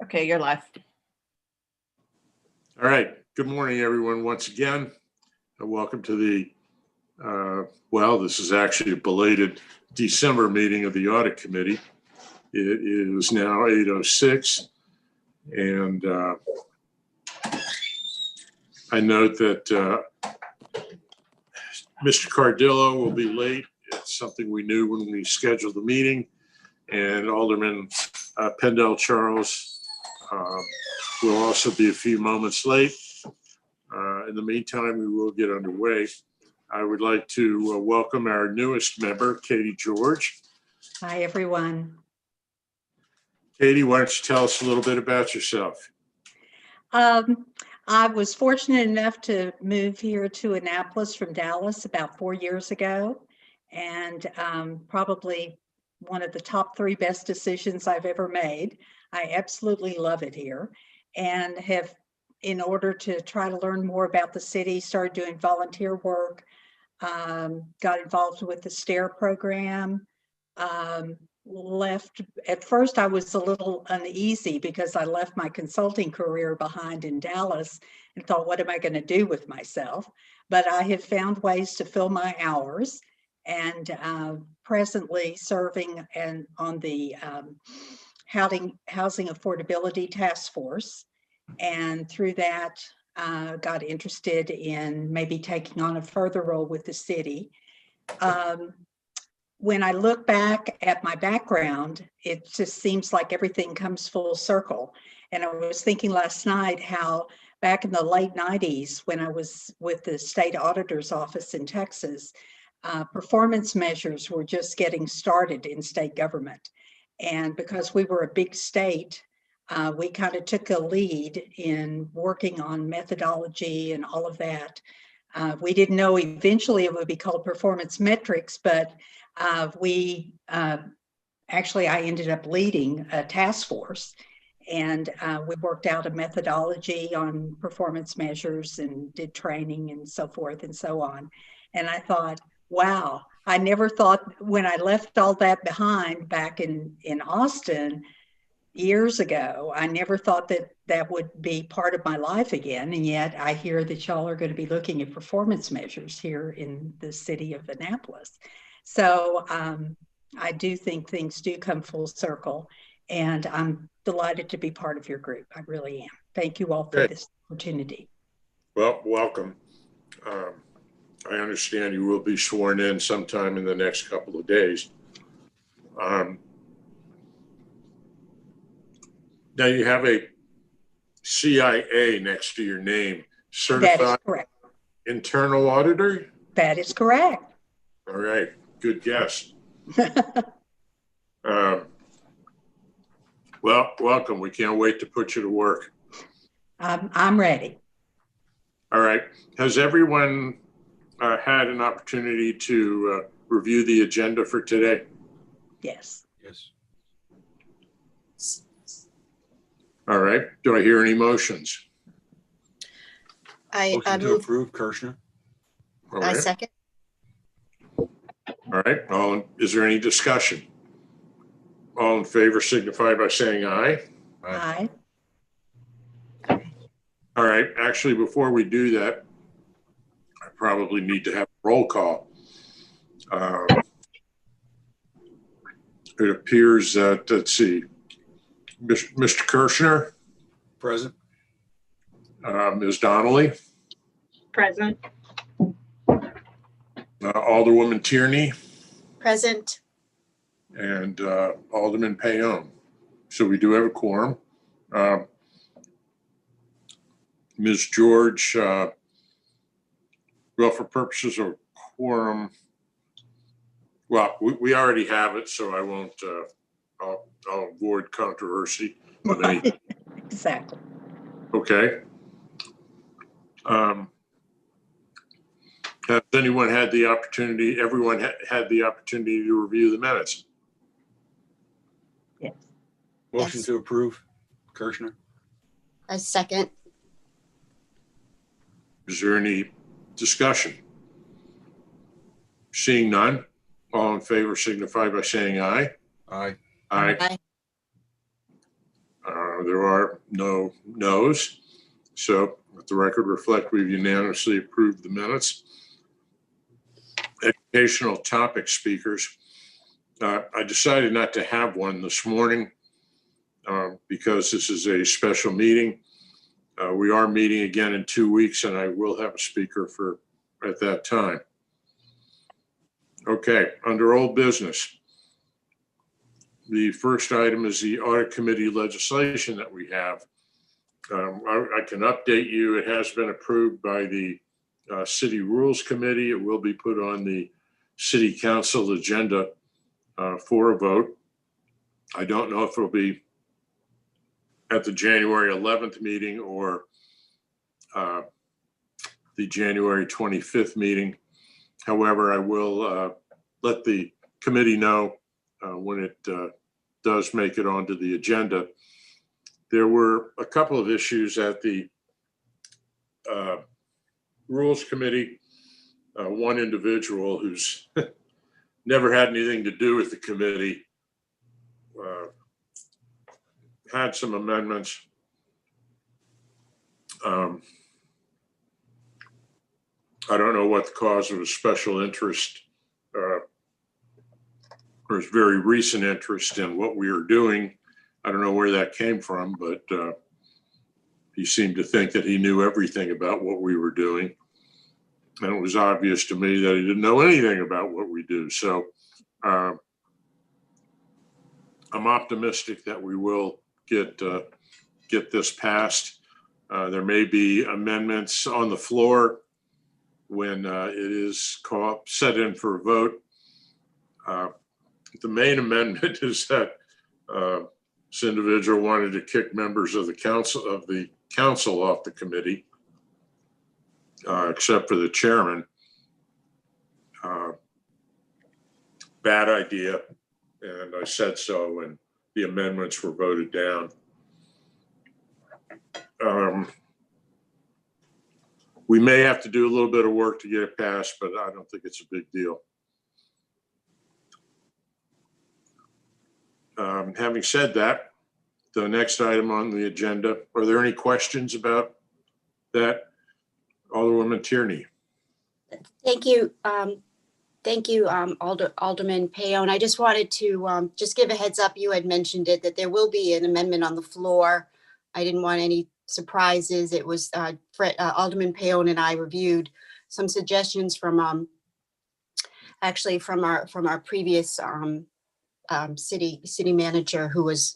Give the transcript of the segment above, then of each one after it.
Okay, you're live. All right. Good morning, everyone. Once again, welcome to the, this is actually a belated December meeting of the Audit Committee. It is now 8:06, and I note that Mr. Cardillo will be late. It's something we knew when we scheduled the meeting, and Alderman Pendell Charles will also be a few moments late. In the meantime, we will get underway. I would like to welcome our newest member, Katie George. Hi, everyone. Katie, why don't you tell us a little bit about yourself? I was fortunate enough to move here to Annapolis from Dallas about 4 years ago, and probably one of the top 3 best decisions I've ever made. I absolutely love it here, and have, in order to try to learn more about the city, started doing volunteer work, got involved with the STAIR program, left. At first I was a little uneasy because I left my consulting career behind in Dallas and thought, what am I going to do with myself? But I have found ways to fill my hours, and presently serving on the housing affordability task force. And through that, got interested in maybe taking on a further role with the city. When I look back at my background, it just seems like everything comes full circle. And I was thinking last night how back in the late 90s, when I was with the state auditor's office in Texas, performance measures were just getting started in state government. And because we were a big state, we kind of took a lead in working on methodology and all of that. We didn't know eventually it would be called performance metrics, but actually I ended up leading a task force, and we worked out a methodology on performance measures and did training and so forth and so on. And I thought, wow, I never thought, when I left all that behind back in Austin years ago, I never thought that that would be part of my life again. And yet I hear that y'all are going to be looking at performance measures here in the city of Annapolis. So I do think things do come full circle, and I'm delighted to be part of your group. I really am. Thank you all for this opportunity. Well, welcome. I understand you will be sworn in sometime in the next couple of days. Now you have a CIA next to your name, certified That is correct. Internal auditor? That is correct. All right, good guess. Well, welcome. We can't wait to put you to work. I'm ready. All right. Has everyone had an opportunity to review the agenda for today? Yes. Yes. All right. Do I hear any motions? Motion to move. approve, Kirshner. All I right. second. All right. Is there any discussion? All in favor signify by saying aye. Aye. All right. Actually, before we do that, I probably need to have a roll call. It appears that, let's see, Mr. Kirshner. Present. Ms. Donnelly. Present. Alderwoman Tierney. Present. And Alderman Payon. So we do have a quorum. Ms. George, well, for purposes of quorum, well, we already have it, so I won't, I'll avoid controversy of any. Exactly. Okay. Has anyone had the opportunity, everyone had the opportunity to review the minutes? Yes. Motion Yes. to approve, Kirshner. I second. Is there any discussion? Seeing none, all in favor signify by saying aye. Aye. Aye. Aye. There are no no's. So let the record reflect we've unanimously approved the minutes. Educational topic speakers. I decided not to have one this morning because this is a special meeting. We are meeting again in 2 weeks, and I will have a speaker at that time. Okay, under old business. The first item is the Audit Committee legislation that we have. I can update you. It has been approved by the City Rules Committee. It will be put on the City Council agenda for a vote. I don't know if it'll be at the January 11th meeting or the January 25th meeting. However, I will let the committee know when it does make it onto the agenda. There were a couple of issues at the Rules Committee. One individual who's never had anything to do with the committee had some amendments. I don't know what the cause of his special interest or his very recent interest in what we are doing. I don't know where that came from, but he seemed to think that he knew everything about what we were doing. And it was obvious to me that he didn't know anything about what we do. So I'm optimistic that we will get this passed. There may be amendments on the floor when it is set in for a vote. The main amendment is that this individual wanted to kick members of the council off the committee, except for the chairman. Bad idea, and I said so, and the amendments were voted down. We may have to do a little bit of work to get it passed, but I don't think it's a big deal. Having said that, the next item on the agenda, are there any questions about that? Alderwoman Tierney. Thank you. Thank you, Alderman Payon. I just wanted to just give a heads up. You had mentioned it, that there will be an amendment on the floor. I didn't want any surprises. It was Alderman Payon and I reviewed some suggestions from actually from our previous city manager, who was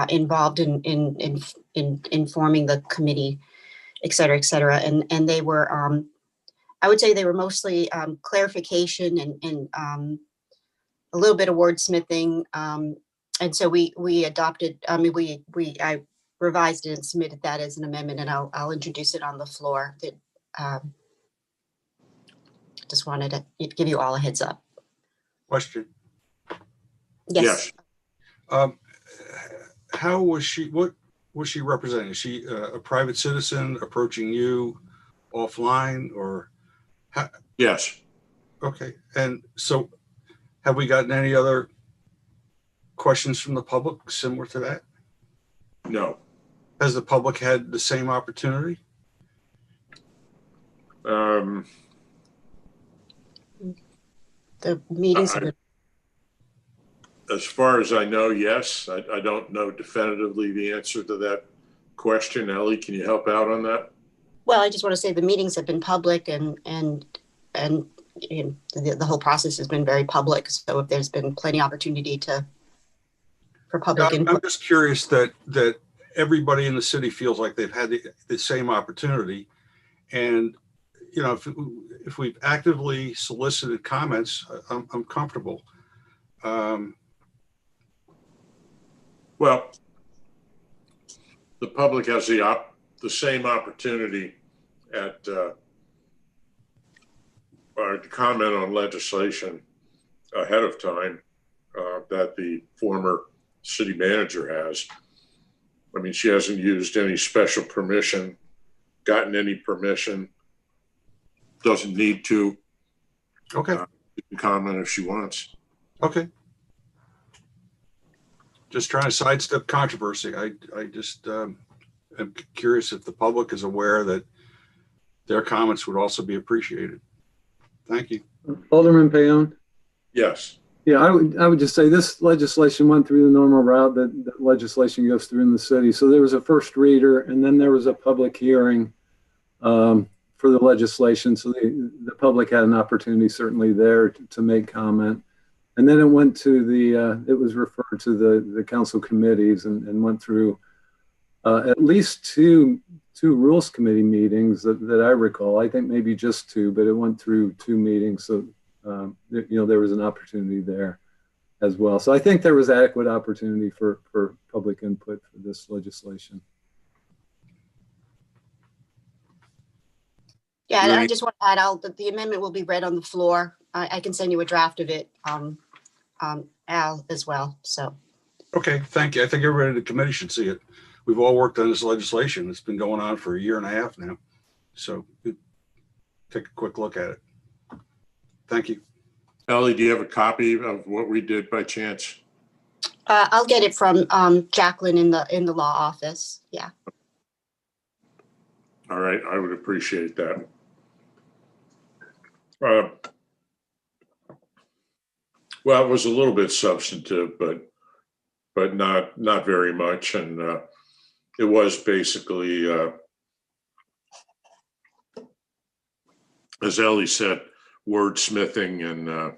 involved in forming the committee, et cetera, and they were I would say they were mostly clarification and a little bit of wordsmithing, and so we adopted. I mean, I revised it and submitted that as an amendment, and I'll introduce it on the floor. That just wanted to give you all a heads up. Question. Yes. How was she, what was she representing? Is she a private citizen approaching you offline, or how? Yes. Okay. And so have we gotten any other questions from the public similar to that? No. Has the public had the same opportunity? The meetings have been. As far as I know, yes. I don't know definitively the answer to that question. Ellie, can you help out on that? Well, I just want to say the meetings have been public, and you know, the whole process has been very public. So if there's been plenty of opportunity for public input. I'm just curious that everybody in the city feels like they've had the same opportunity, and you know, if we've actively solicited comments, I'm comfortable. Well, the public has the same opportunity to comment on legislation ahead of time that the former city manager has. I mean, she hasn't used any special permission, gotten any permission, doesn't need to. Okay. She can comment if she wants. Okay. Just trying to sidestep controversy. I just am curious if the public is aware that their comments would also be appreciated. Thank you. Alderman Payon. Yes. Yeah, I would just say this legislation went through the normal route that legislation goes through in the city. So there was a first reader, and then there was a public hearing for the legislation. So the public had an opportunity certainly there to make comment. And then it went to it was referred to the council committees and went through at least two rules committee meetings that I recall. I think maybe just two, but it went through 2 meetings. So, there was an opportunity there as well. So I think there was adequate opportunity for public input for this legislation. Yeah, Right. I just want to add, the amendment will be read on the floor. I can send you a draft of it, Al, as well, so. Okay, thank you. I think everybody in the committee should see it. We've all worked on this legislation. It's been going on for 1.5 years now. So take a quick look at it. Thank you. Ellie, do you have a copy of what we did by chance? I'll get it from Jacqueline in the law office. Yeah. All right, I would appreciate that. Well, it was a little bit substantive, but not very much, and it was basically, as Ellie said, wordsmithing and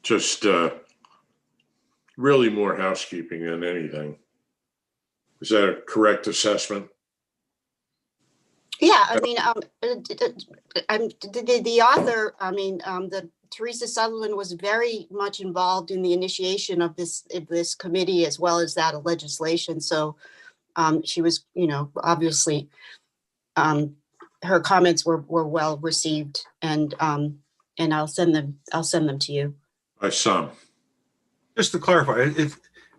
just really more housekeeping than anything. Is that a correct assessment? Yeah, I mean, the author, the Teresa Sutherland was very much involved in the initiation of this committee as well as that of legislation. So she was, obviously, her comments were well received, and I'll send them to you. By some. Just to clarify,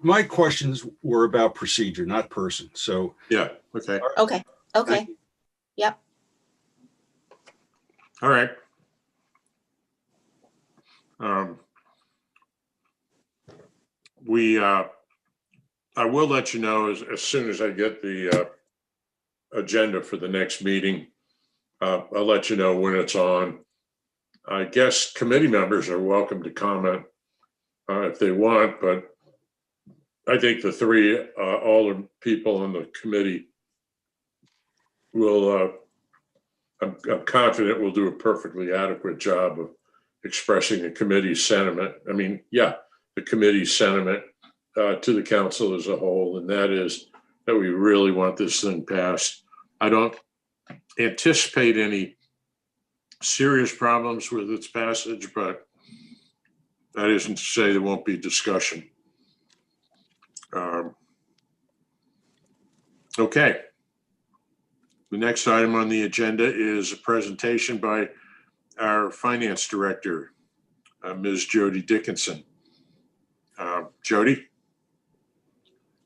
my questions were about procedure, not person. So Yeah. Okay. Okay. Thank you. Yep. All right. I will let you know as soon as I get the agenda for the next meeting. I'll let you know when it's on. I guess committee members are welcome to comment if they want, but I think the 3 older people on the committee will, I'm confident will do a perfectly adequate job of expressing the committee's sentiment. I mean, yeah, the committee's sentiment to the council as a whole, and that is that we really want this thing passed. I don't anticipate any serious problems with its passage, but that isn't to say there won't be discussion. Okay. The next item on the agenda is a presentation by our finance director, Ms. Jody Dickinson. Jody,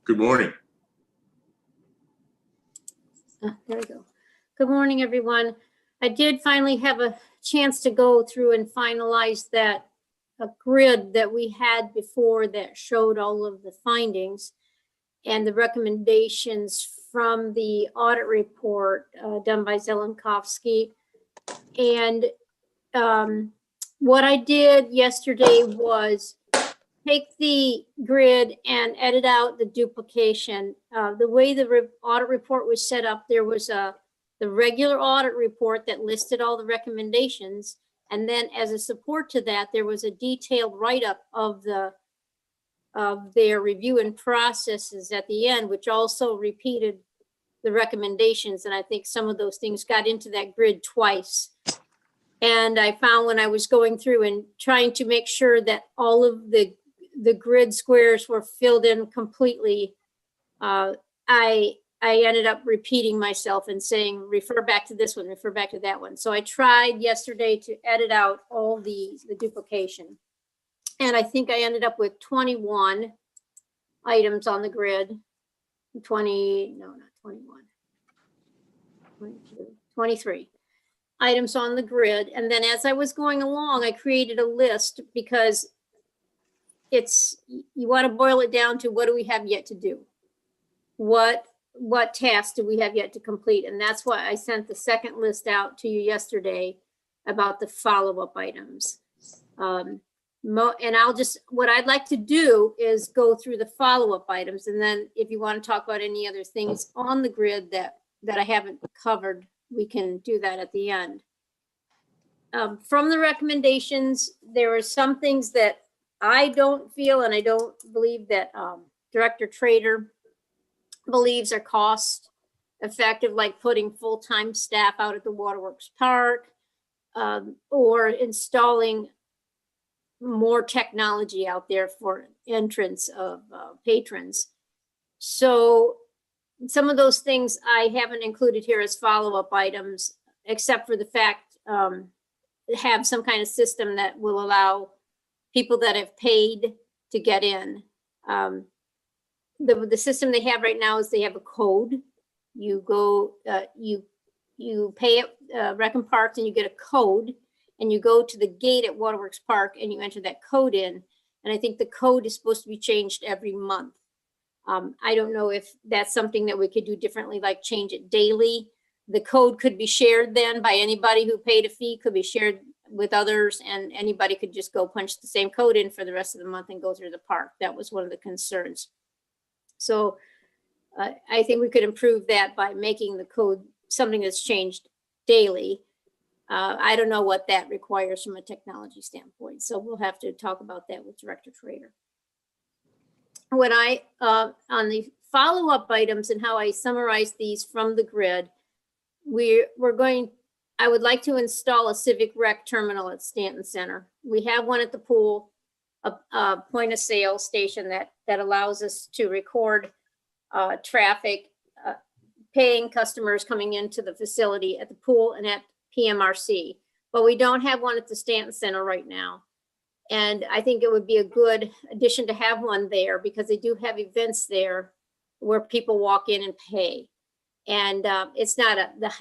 good morning. There we go. Good morning, everyone. I did finally have a chance to go through and finalize that grid that we had before that showed all of the findings and the recommendations from the audit report done by Zelenkowski. And what I did yesterday was take the grid and edit out the duplication. The way the audit report was set up, there was the regular audit report that listed all the recommendations. And then as a support to that, there was a detailed write-up of their review and processes at the end, which also repeated the recommendations. And I think some of those things got into that grid twice. And I found when I was going through and trying to make sure that all of the grid squares were filled in completely, I ended up repeating myself and saying, refer back to this one, refer back to that one. So I tried yesterday to edit out all the duplication. And I think I ended up with 21 items on the grid. 23 items on the grid. And then as I was going along, I created a list because you want to boil it down to what do we have yet to do? What tasks do we have yet to complete? And that's why I sent the second list out to you yesterday about the follow-up items. And what I'd like to do is go through the follow-up items. And then if you want to talk about any other things on the grid that I haven't covered, we can do that at the end. From the recommendations, there are some things that I don't feel, and I don't believe that Director Trader believes are cost effective, like putting full-time staff out at the Waterworks Park, or installing more technology out there for entrance of patrons. So some of those things I haven't included here as follow-up items, except for the fact have some kind of system that will allow people that have paid to get in. The system they have right now is they have a code. You go, you pay at Rec and Parks and you get a code, and you go to the gate at Waterworks Park and you enter that code in. And I think the code is supposed to be changed every month. I don't know if that's something that we could do differently, like change it daily. The code could be shared then by anybody who paid a fee, could be shared with others, and anybody could just go punch the same code in for the rest of the month and go through the park. That was one of the concerns. So I think we could improve that by making the code something that's changed daily. I don't know what that requires from a technology standpoint, so we'll have to talk about that with Director Trader. When on the follow-up items and how I summarize these from the grid, I would like to install a Civic Rec terminal at Stanton Center. We have one at the pool, a point of sale station that allows us to record traffic, paying customers coming into the facility at the pool and at PMRC. But we don't have one at the Stanton Center right now. And I think it would be a good addition to have one there, because they do have events there where people walk in and pay. And it's not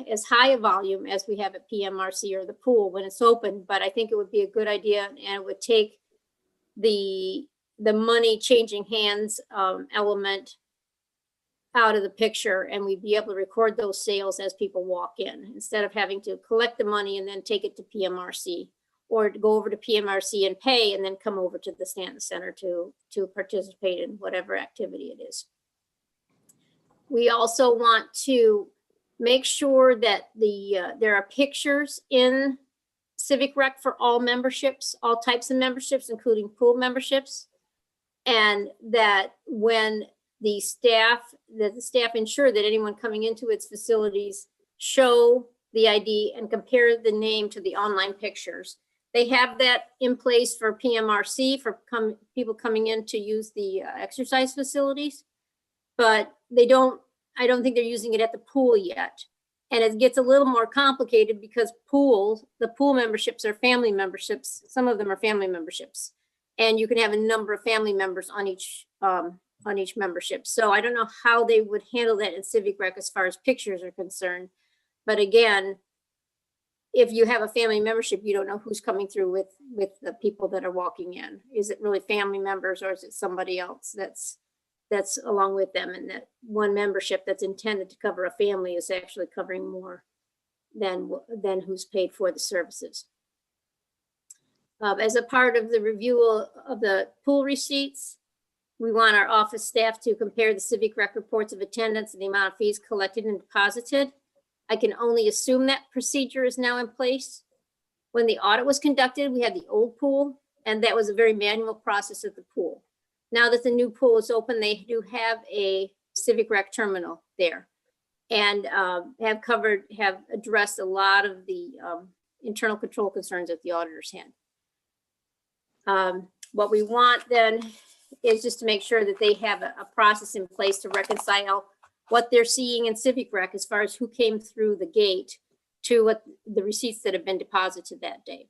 as high a volume as we have at PMRC or the pool when it's open, but I think it would be a good idea, and it would take the money changing hands element out of the picture, and we'd be able to record those sales as people walk in, instead of having to collect the money and then take it to PMRC, or to go over to PMRC and pay and then come over to the Stanton Center to participate in whatever activity it is. We also want to make sure that there are pictures in Civic Rec for all memberships, all types of memberships, including pool memberships, and that when the staff ensure that anyone coming into its facilities show the ID and compare the name to the online pictures. They have that in place for PMRC for people coming in to use the exercise facilities, but I don't think they're using it at the pool yet. And it gets a little more complicated because the pool memberships are family memberships. Some of them are family memberships, and you can have a number of family members on each membership. So I don't know how they would handle that in Civic Rec as far as pictures are concerned. But again, if you have a family membership, you don't know who's coming through with the people that are walking in. Is it really family members, or is it somebody else that's along with them? And that one membership that's intended to cover a family is actually covering more than who's paid for the services. As a part of the review of the pool receipts, we want our office staff to compare the Civic Rec reports of attendance and the amount of fees collected and deposited. I can only assume that procedure is now in place. When the audit was conducted, we had the old pool, and that was a very manual process at the pool. Now that the new pool is open, they do have a Civic Rec terminal there, and have addressed a lot of the internal control concerns that the auditors had. What we want then is just to make sure that they have a process in place to reconcile what they're seeing in Civic Rec as far as who came through the gate to what the receipts that have been deposited that day.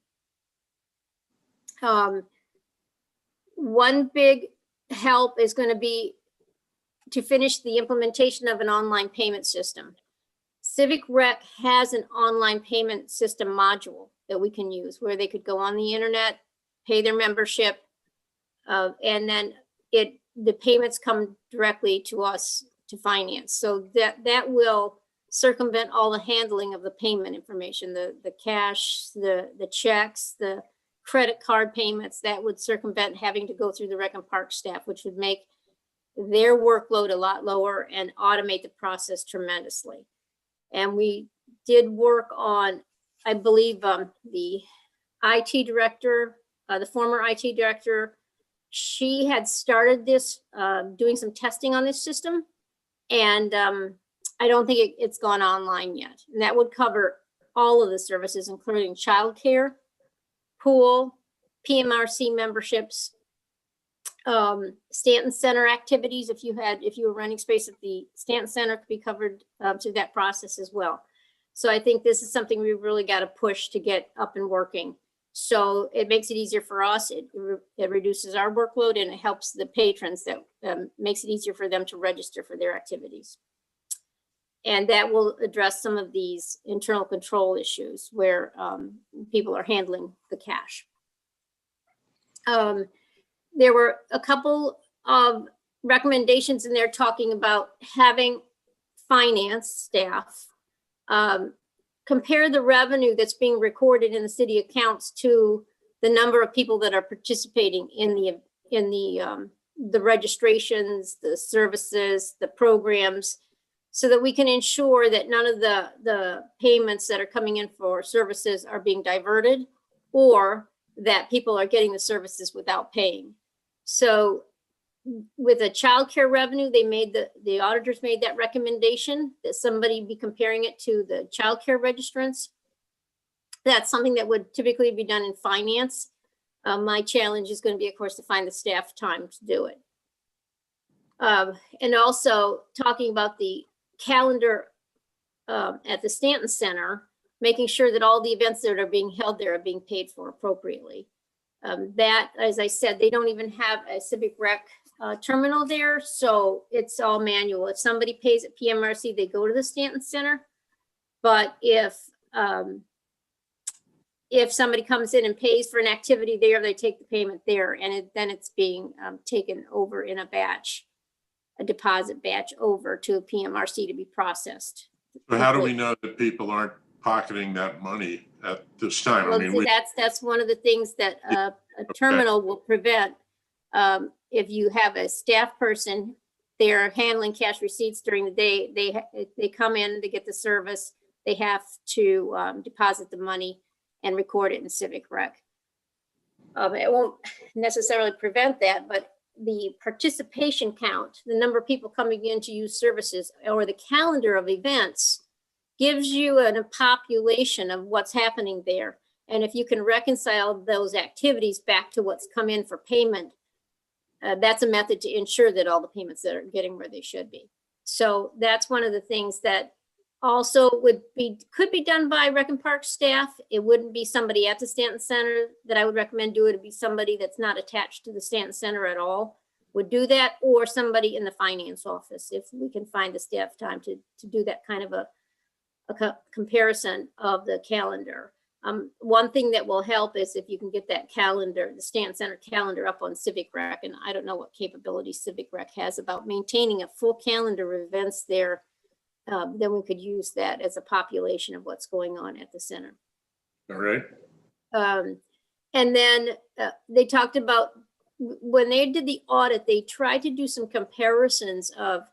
One big help is going to be to finish the implementation of an online payment system. Civic Rec has an online payment system module that we can use where they could go on the internet, pay their membership, And then the payments come directly to us to finance. So that will circumvent all the handling of the payment information, the cash, the checks, the credit card payments. That would circumvent having to go through the Rec and Park staff, which would make their workload a lot lower and automate the process tremendously. And we did work on, I believe, the IT director, the former IT director, she had started this, doing some testing on this system. And I don't think it's gone online yet. And that would cover all of the services, including childcare, pool, PMRC memberships, Stanton Center activities. If you were renting space at the Stanton Center, could be covered through that process as well. So I think this is something we really got to push to get up and working. So it makes it easier for us. It reduces our workload, and it helps the patrons. That makes it easier for them to register for their activities. And that will address some of these internal control issues where people are handling the cash. There were a couple of recommendations in there talking about having finance staff compare the revenue that's being recorded in the city accounts to the number of people that are participating in the registrations, the services, the programs, so that we can ensure that none of the payments that are coming in for services are being diverted, or that people are getting the services without paying. So with the childcare revenue, the auditors made that recommendation that somebody be comparing it to the childcare registrants. That's something that would typically be done in finance. My challenge is going to be, of course, to find the staff time to do it. And also talking about the calendar at the Stanton Center, making sure that all the events that are being held there are being paid for appropriately. That, as I said, they don't even have a Civic Rec terminal there, so it's all manual. If somebody pays at PMRC, they go to the Stanton Center. But if somebody comes in and pays for an activity there, they take the payment there, and then it's being taken over in a deposit batch over to PMRC to be processed. So how do we know that people aren't pocketing that money at this time? Well, I mean, that's one of the things that a terminal will prevent. If you have a staff person, they're handling cash receipts during the day. They come in, they get the service, they have to deposit the money and record it in Civic Rec. It won't necessarily prevent that, but the participation count, the number of people coming in to use services, or the calendar of events, gives you a population of what's happening there. And if you can reconcile those activities back to what's come in for payment, that's a method to ensure that all the payments that are getting where they should be. So that's one of the things that also could be done by Rec and Park staff. It wouldn't be somebody at the Stanton Center that I would recommend do it. It'd be somebody that's not attached to the Stanton Center at all would do that, or somebody in the finance office, if we can find the staff time to do that kind of a comparison of the calendar. One thing that will help is if you can get that calendar, the Stanton Center calendar, up on Civic Rec. And I don't know what capability Civic Rec has about maintaining a full calendar of events there. Then we could use that as a population of what's going on at the center. all right. And then they talked about, when they did the audit, they tried to do some comparisons of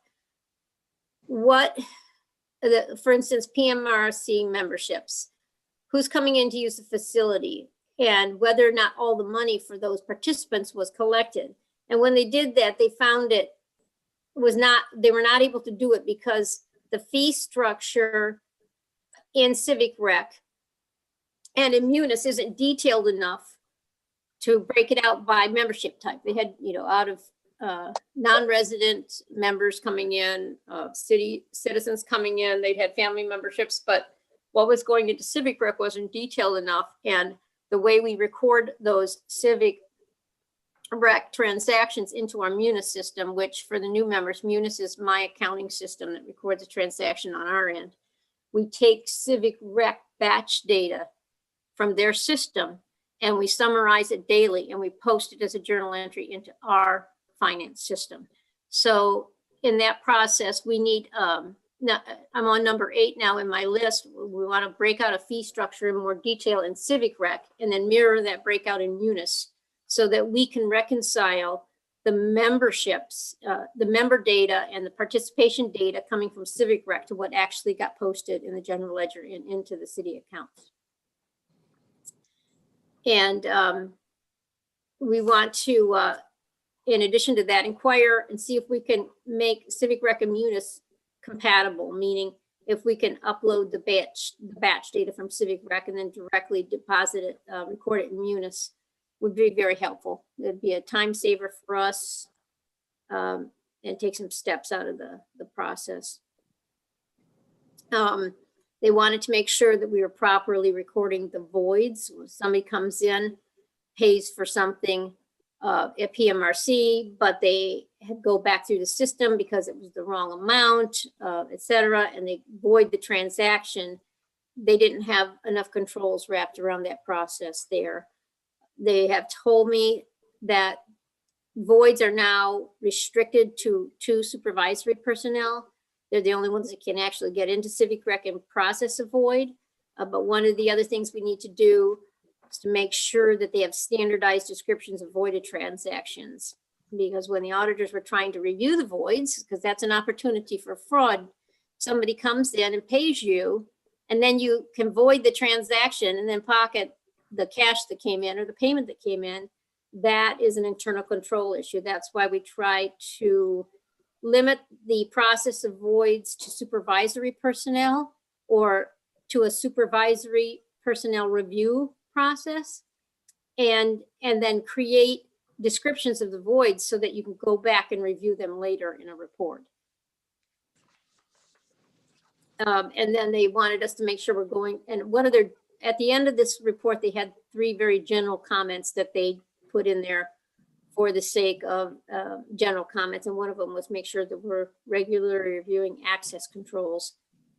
what, for instance, PMRC memberships, who's coming in to use the facility, and whether or not all the money for those participants was collected. And when they did that, they found they were not able to do it because the fee structure in Civic Rec and in Munis isn't detailed enough to break it out by membership type. They had, out of non-resident members coming in, city citizens coming in, they'd had family memberships, but what was going into Civic Rec wasn't detailed enough. And the way we record those Civic Rec transactions into our Munis system, which for the new members, Munis is my accounting system that records a transaction on our end. We take Civic Rec batch data from their system and we summarize it daily, and we post it as a journal entry into our finance system. So in that process, we need, now, I'm on number 8 now in my list. We want to break out a fee structure in more detail in Civic Rec, and then mirror that breakout in Munis, so that we can reconcile the memberships, the member data and the participation data coming from Civic Rec to what actually got posted in the general ledger and into the city accounts. And we want to, in addition to that, inquire and see if we can make Civic Rec and Munis compatible, meaning if we can upload the batch data from Civic Rec and then directly deposit it, record it in Munis, would be very helpful. It'd be a time saver for us, and take some steps out of the process. They wanted to make sure that we were properly recording the voids. When somebody comes in, pays for something at PMRC, but they go back through the system because it was the wrong amount, et cetera, and they void the transaction. They didn't have enough controls wrapped around that process there. They have told me that voids are now restricted to 2 supervisory personnel. They're the only ones that can actually get into Civic Rec and process a void. But one of the other things we need to do is to make sure that they have standardized descriptions of voided transactions. Because when the auditors were trying to review the voids, because that's an opportunity for fraud, somebody comes in and pays you, and then you can void the transaction and then pocket the cash that came in or the payment that came in. That is an internal control issue. That's why we try to limit the process of voids to supervisory personnel or to a supervisory personnel review process, and then create descriptions of the voids so that you can go back and review them later in a report. And then they wanted us to make sure we're going, and one of their, at the end of this report, they had 3 very general comments that they put in there for the sake of general comments. And one of them was make sure that we're regularly reviewing access controls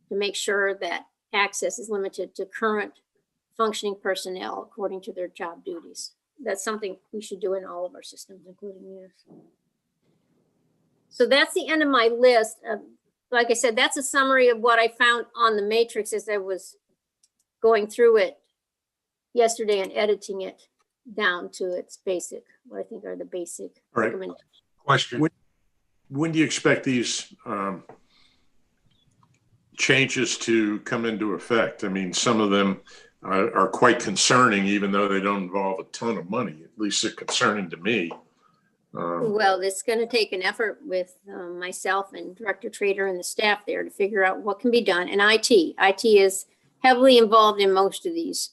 to make sure that access is limited to current functioning personnel according to their job duties. That's something we should do in all of our systems, including yours. So that's the end of my list. Like I said, that's a summary of what I found on the matrix as I was going through it yesterday and editing it down to its basic, what I think are the basic All right. recommendations. Question. When do you expect these changes to come into effect? I mean, some of them are quite concerning, even though they don't involve a ton of money. At least they're concerning to me. Well, it's going to take an effort with myself and Director Trader and the staff there to figure out what can be done. And IT is heavily involved in most of these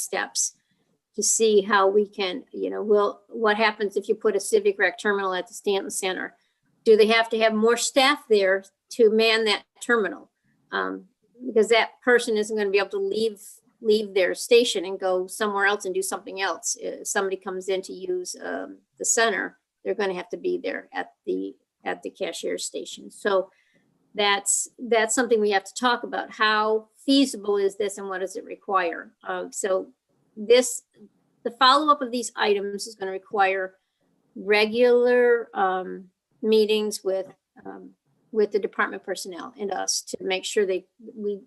steps to see how we can, what happens if you put a Civic Rec terminal at the Stanton Center? Do they have to have more staff there to man that terminal? Because that person isn't going to be able to leave their station and go somewhere else and do something else. If somebody comes in to use the center, they're going to have to be there at the cashier station. So that's something we have to talk about. How feasible is this and what does it require? So the follow-up of these items is going to require regular meetings with the department personnel and us to make sure we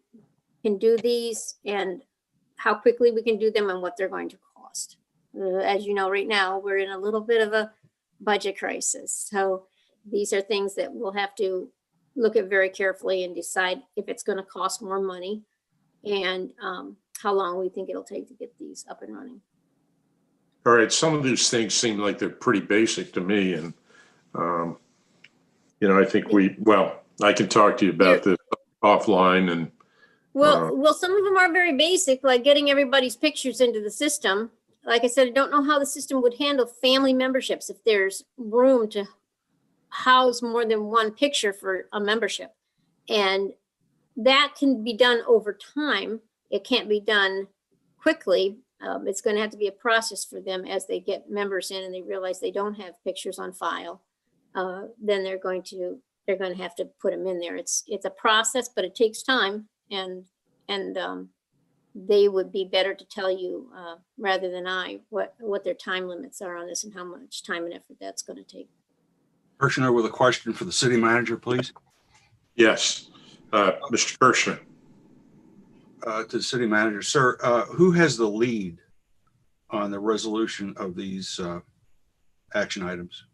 can do these and how quickly we can do them and what they're going to cost. As you know, right now, we're in a little bit of a budget crisis. So these are things that we'll have to look at very carefully and decide if it's going to cost more money and how long we think it'll take to get these up and running. All right, some of these things seem like they're pretty basic to me. And, I think I can talk to you about this offline. And Well, some of them are very basic, like getting everybody's pictures into the system. Like I said, I don't know how the system would handle family memberships if there's room to house more than one picture for a membership. And that can be done over time. It can't be done quickly. It's going to have to be a process for them as they get members in and they realize they don't have pictures on file. Then they're going to have to put them in there. It's a process, but it takes time. And they would be better to tell you rather than I what their time limits are on this and how much time and effort that's going to take. Kirshner with a question for the city manager, please. Yes, Mr. Kirshner. To the city manager, sir, who has the lead on the resolution of these action items?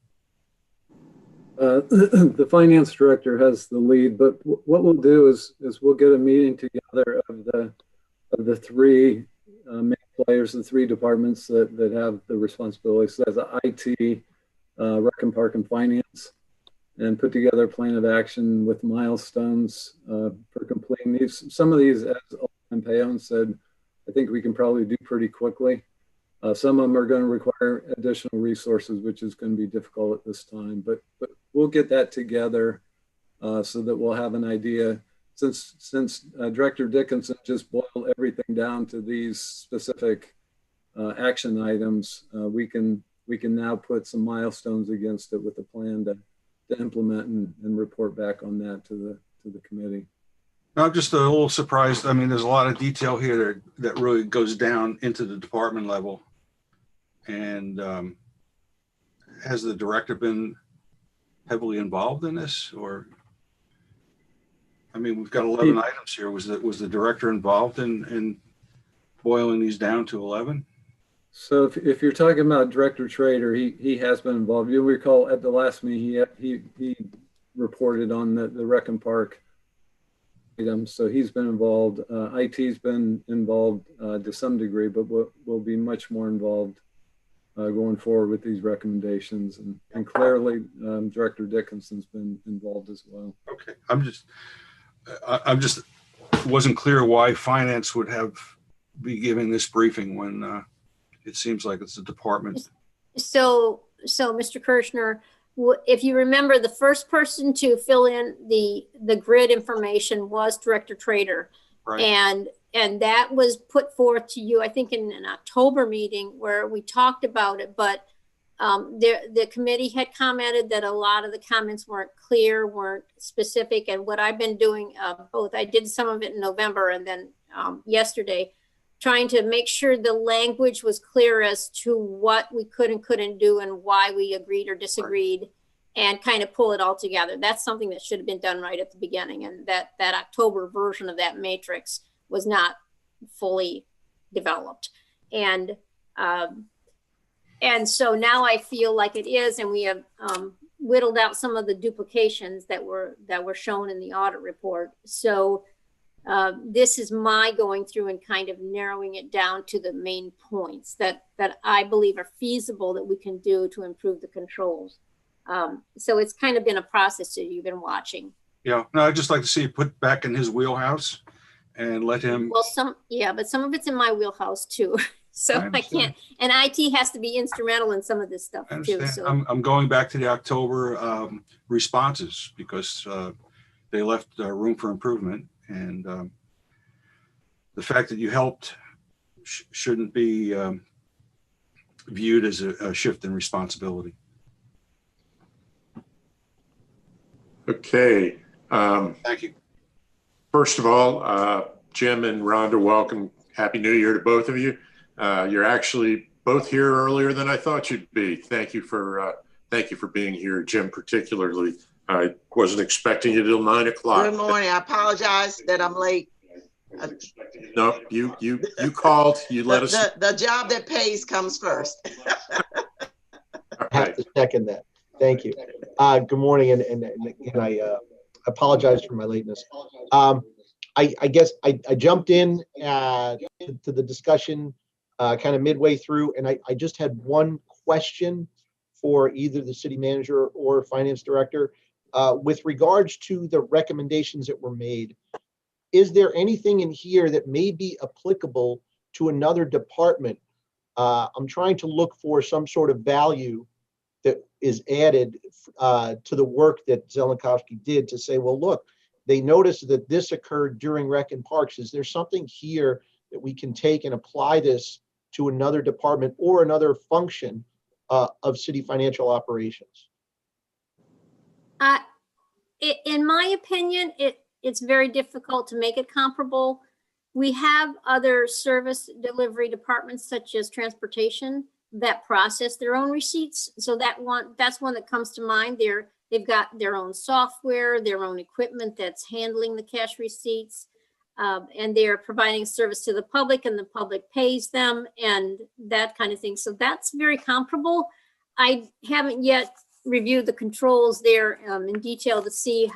The finance director has the lead, but what we'll do is we'll get a meeting together of the three main players, the three departments that have the responsibility. So that's IT, Rec and Park, and Finance, and put together a plan of action with milestones for completing these. Some of these, as Alderman Payon said, I think we can probably do pretty quickly. Some of them are going to require additional resources, which is going to be difficult at this time, but we'll get that together so that we'll have an idea. Since Director Dickinson just boiled everything down to these specific action items, we can now put some milestones against it with a plan to implement and report back on that to the committee. I'm just a little surprised. I mean, there's a lot of detail here that really goes down into the department level. And has the director been heavily involved in this, or? I mean, we've got 11 items here. Was the director involved in boiling these down to 11? So if you're talking about Director Trader, he has been involved. You'll recall at the last meeting he reported on the Rec and Park items, so he's been involved. IT's been involved to some degree, but we'll be much more involved going forward with these recommendations, and clearly Director Dickinson's been involved as well. Okay, I'm just wasn't clear why finance would be giving this briefing when it seems like it's a department. So Mr. Kirshner, if you remember, the first person to fill in the grid information was Director Trader, right? And that was put forth to you, I think, in an October meeting where we talked about it. But the committee had commented that a lot of the comments weren't clear, weren't specific. And what I've been doing, both, I did some of it in November and then yesterday, trying to make sure the language was clear as to what we could and couldn't do and why we agreed or disagreed, and kind of pull it all together. That's something that should have been done right at the beginning. And that October version of that matrix was not fully developed. And so now I feel like it is, and we have whittled out some of the duplications that were shown in the audit report. So this is my going through and kind of narrowing it down to the main points that I believe are feasible that we can do to improve the controls. So it's kind of been a process that you've been watching. Yeah, no, I'd just like to see it put back in his wheelhouse and let him. Well, but some of it's in my wheelhouse too. So I can't, and IT has to be instrumental in some of this stuff too. So I'm going back to the October responses because they left room for improvement, and the fact that you helped shouldn't be viewed as a shift in responsibility. Okay. Thank you. First of all, Jim and Rhonda, welcome. Happy New Year to both of you. You're actually both here earlier than I thought you'd be. Thank you for being here, Jim, particularly. I wasn't expecting you till 9 o'clock. Good morning. I apologize that I'm late. No, you called. You let us. The job that pays comes first. I have to second that. Thank you. Good morning, and I apologize for my lateness. I guess I jumped in to the discussion kind of midway through, and I just had one question for either the city manager or finance director. With regards to the recommendations that were made, is there anything in here that may be applicable to another department? I'm trying to look for some sort of value that is added to the work that Zelenkowski did to say, well, look, they noticed that this occurred during Rec and Parks. Is there something here that we can take and apply this to another department or another function of city financial operations? In my opinion, it's very difficult to make it comparable. We have other service delivery departments such as transportation that process their own receipts. So that's one that comes to mind. They've got their own software, their own equipment that's handling the cash receipts. And they're providing service to the public, and the public pays them and that kind of thing. So that's very comparable. I haven't yet reviewed the controls there in detail to see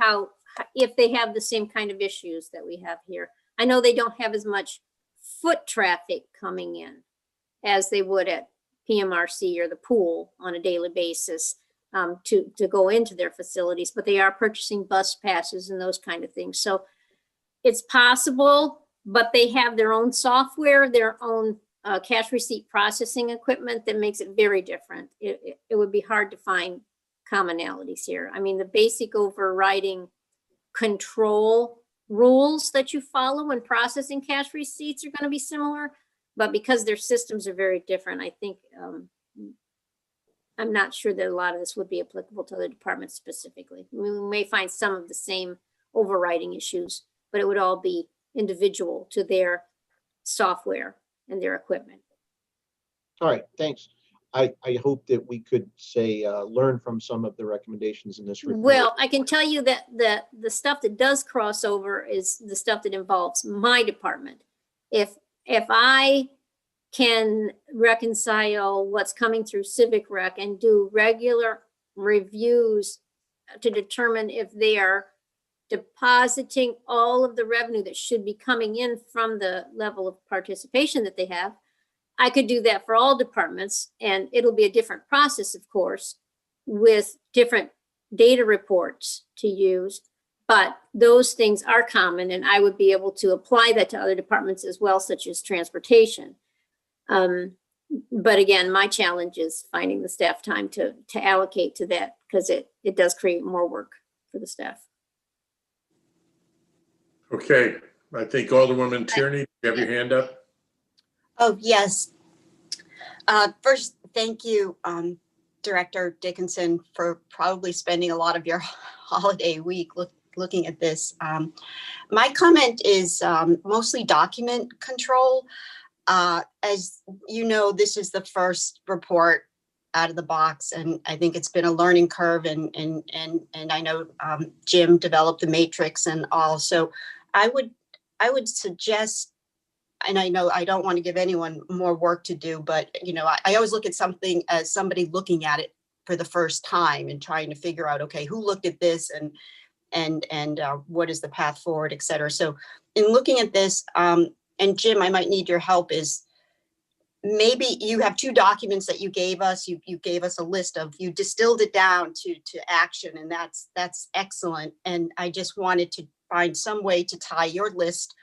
if they have the same kind of issues that we have here. I know they don't have as much foot traffic coming in as they would at PMRC or the pool on a daily basis to go into their facilities, but they are purchasing bus passes and those kind of things. So it's possible, but they have their own software, their own cash receipt processing equipment that makes it very different. It would be hard to find commonalities here. I mean, the basic overriding control rules that you follow when processing cash receipts are going to be similar, but because their systems are very different, I think I'm not sure that a lot of this would be applicable to the department specifically. We may find some of the same overriding issues, but it would all be individual to their software and their equipment. All right, thanks. I hope that we could say learn from some of the recommendations in this report. Well, I can tell you that the stuff that does cross over is the stuff that involves my department. If I can reconcile what's coming through Civic Rec and do regular reviews to determine if they are depositing all of the revenue that should be coming in from the level of participation that they have, I could do that for all departments, and it'll be a different process, of course, with different data reports to use, but those things are common, and I would be able to apply that to other departments as well, such as transportation. But again, my challenge is finding the staff time to allocate to that, because it does create more work for the staff. Okay, I think Alderwoman Tierney, you have your hand up. Oh, yes. First, thank you, Director Dickinson, for probably spending a lot of your holiday week looking at this. My comment is mostly document control. As you know, this is the first report out of the box, and I think it's been a learning curve, and I know Jim developed the matrix and all. So I would suggest, and I know I don't want to give anyone more work to do, but I always look at something as somebody looking at it for the first time and trying to figure out, okay, who looked at this and what is the path forward, et cetera. So in looking at this, and Jim, I might need your help, is maybe you have two documents that you gave us. You gave us a list of, you distilled it down to action, and that's excellent. And I just wanted to find some way to tie your list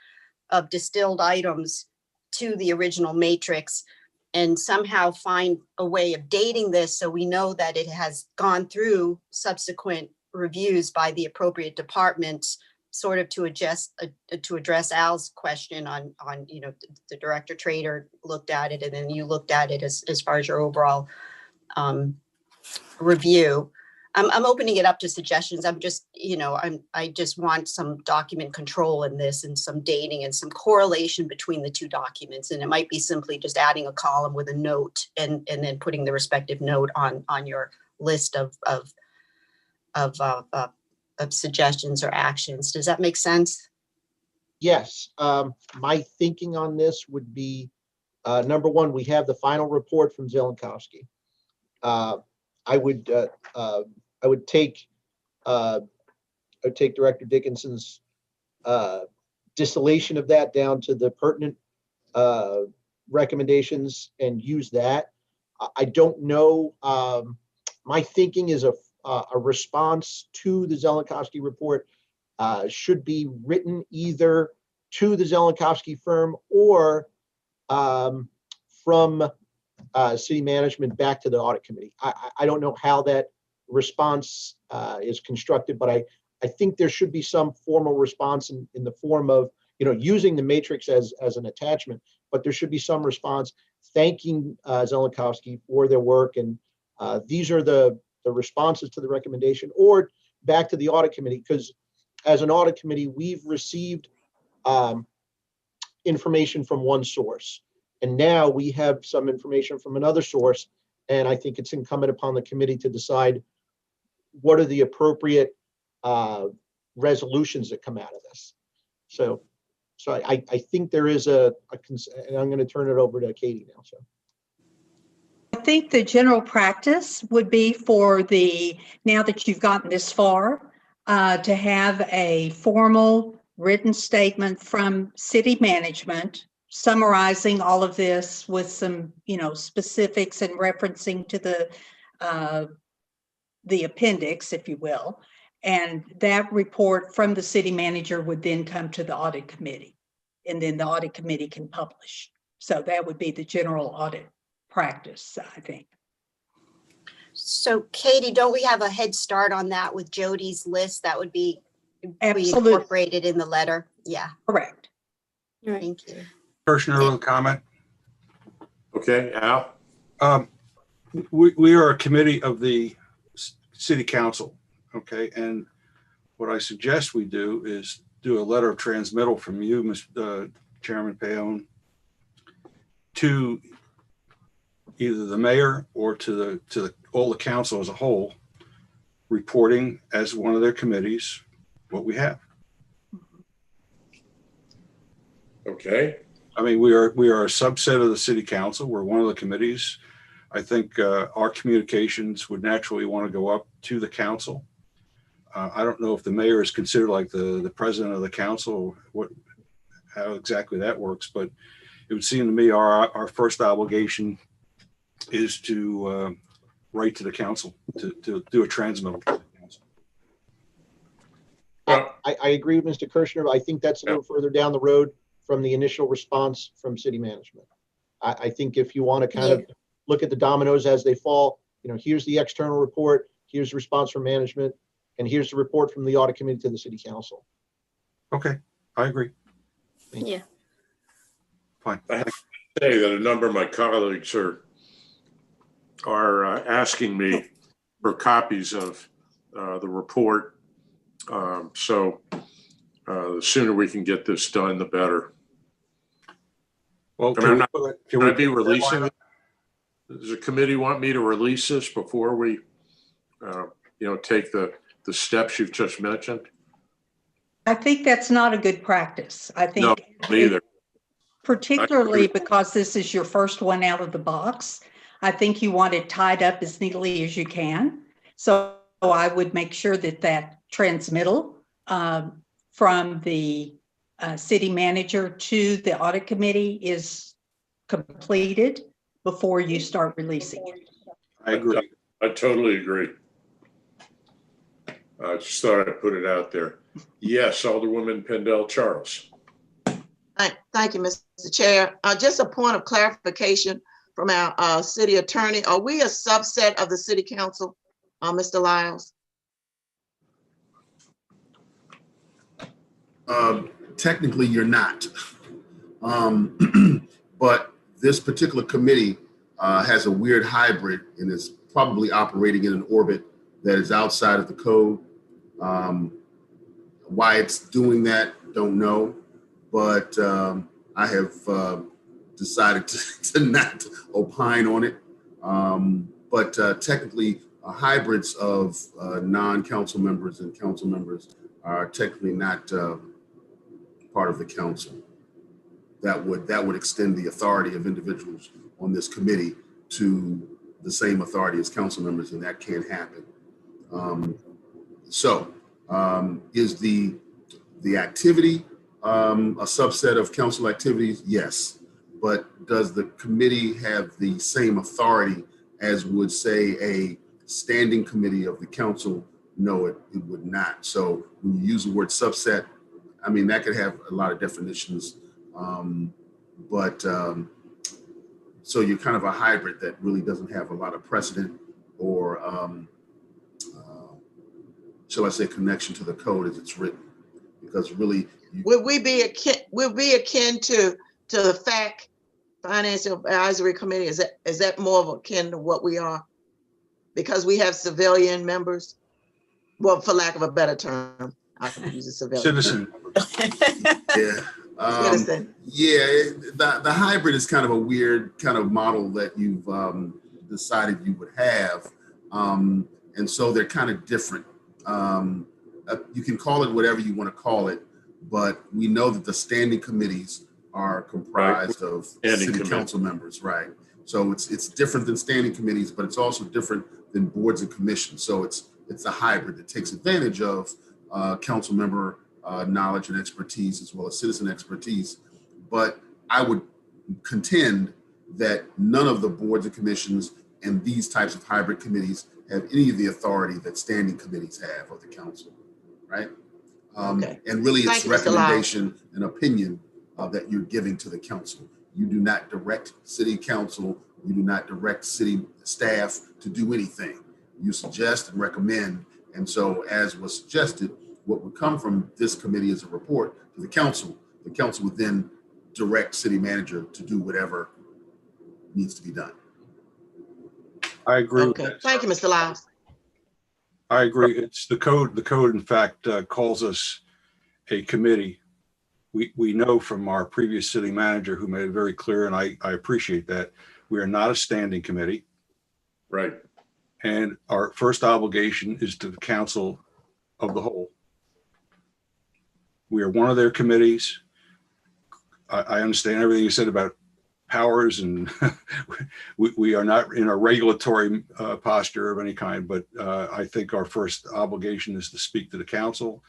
of distilled items to the original matrix and somehow find a way of dating this so we know that it has gone through subsequent reviews by the appropriate departments, sort of to address Al's question on the Director Trader looked at it, and then you looked at it as far as your overall review. I'm opening it up to suggestions. I'm just, I just want some document control in this, and some dating and some correlation between the two documents. And it might be simply just adding a column with a note and then putting the respective note on your list of suggestions or actions. Does that make sense? Yes. My thinking on this would be, number one, we have the final report from Zelenkowski. I would take Director Dickinson's distillation of that down to the pertinent recommendations and use that. I don't know. My thinking is a response to the Zelenkowski report should be written either to the Zelenkowski firm or from city management back to the audit committee. I don't know how that response is constructed, but I think there should be some formal response in the form of, using the matrix as an attachment, but there should be some response thanking Zelenkowski for their work. And these are the responses to the recommendation, or back to the audit committee, because as an audit committee, we've received information from one source. And now we have some information from another source. And I think it's incumbent upon the committee to decide what are the appropriate resolutions that come out of this. So I think there is and I'm going to turn it over to Katie now. So I think the general practice would be for now that you've gotten this far, to have a formal written statement from city management summarizing all of this with some, specifics and referencing to the appendix, if you will. And that report from the city manager would then come to the audit committee, and then the audit committee can publish. So that would be the general audit practice, I think. So Katie, don't we have a head start on that with Jody's list? That would be Absolutely. incorporated in the letter. Yeah. Correct. Thank you. Kirshner, a comment? Okay, Al? We are a committee of the city council, okay? And what I suggest we do is do a letter of transmittal from you, Mr. Chairman Paone, to either the mayor or to all the council as a whole, reporting as one of their committees what we have. Okay. I mean, we are a subset of the city council. We're one of the committees. I think our communications would naturally want to go up to the council. I don't know if the mayor is considered like the president of the council, how exactly that works, but it would seem to me our first obligation is to write to the council, to do a transmittal to the council. I agree with Mr. Kirshner. I think that's a little further down the road from the initial response from city management. I think if you want to kind of look at the dominoes as they fall, here's the external report, here's the response from management, and here's the report from the audit committee to the city council. Okay, I agree. Yeah. Fine. I have to say that a number of my colleagues are asking me for copies of the report. So the sooner we can get this done, the better. Well, Can I be releasing it? Does the committee want me to release this before we, take the steps you've just mentioned? I think that's not a good practice. I think No, neither. Particularly because this is your first one out of the box. I think you want it tied up as neatly as you can. So I would make sure that transmittal from the city manager to the audit committee is completed before you start releasing it. I agree. I totally agree. I just thought I'd put it out there. Yes, Alderwoman Pendel Charles. Thank you, Mr. Chair. Just a point of clarification from our city attorney. Are we a subset of the city council, Mr. Lyles? Technically, you're not. But this particular committee has a weird hybrid and is probably operating in an orbit that is outside of the code. Why it's doing that, don't know. But I have decided to not opine on it. But technically, hybrids of non-council members and council members are technically not part of the council. That would extend the authority of individuals on this committee to the same authority as council members, and that can't happen. Is the activity a subset of council activities? Yes. But does the committee have the same authority as would, say, a standing committee of the council? No, it would not. So when you use the word subset, I mean, that could have a lot of definitions. So you're kind of a hybrid that really doesn't have a lot of precedent or, shall I say, connection to the code as it's written. Because really, would we be akin to the FAC, Financial Advisory Committee? Is that more of akin to what we are? Because we have civilian members. Well, for lack of a better term, I can use a civilian. Citizen. Yeah. Citizen. Yeah, the hybrid is kind of a weird kind of model that you've decided you would have. And so they're kind of different. You can call it whatever you want to call it, but we know that the standing committees are comprised of city council members, right? So it's different than standing committees, but it's also different than boards and commissions. So it's a hybrid that takes advantage of council member knowledge and expertise as well as citizen expertise. But I would contend that none of the boards and commissions and these types of hybrid committees have any of the authority that standing committees have of the council, right? Okay. And really Thank it's you, Mr. Lau. recommendation and opinion that you're giving to the council. You do not direct city council, you do not direct city staff to do anything. You suggest and recommend. And so as was suggested, what would come from this committee is a report to the council. The council would then direct city manager to do whatever needs to be done. I agree with Okay, that. thank you, Mr. Lyles. I agree. It's the code. The code, in fact, calls us a committee. We know from our previous city manager who made it very clear, and I appreciate that, we are not a standing committee. Right. And our first obligation is to the council of the whole. We are one of their committees. I understand everything you said about powers, and we are not in a regulatory posture of any kind, but I think our first obligation is to speak to the council.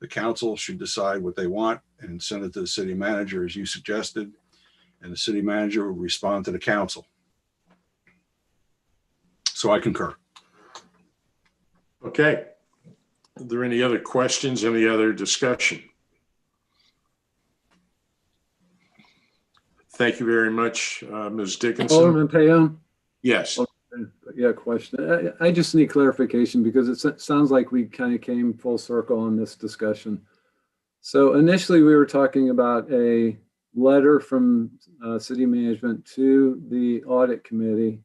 The council should decide what they want and send it to the city manager as you suggested, and the city manager will respond to the council. So I concur. Okay. Are there any other questions, any other discussion? Thank you very much, Ms. Dickinson. Alderman Payon? Yes. Yeah, question. I just need clarification because it sounds like we kind of came full circle on this discussion. So initially we were talking about a letter from city management to the audit committee,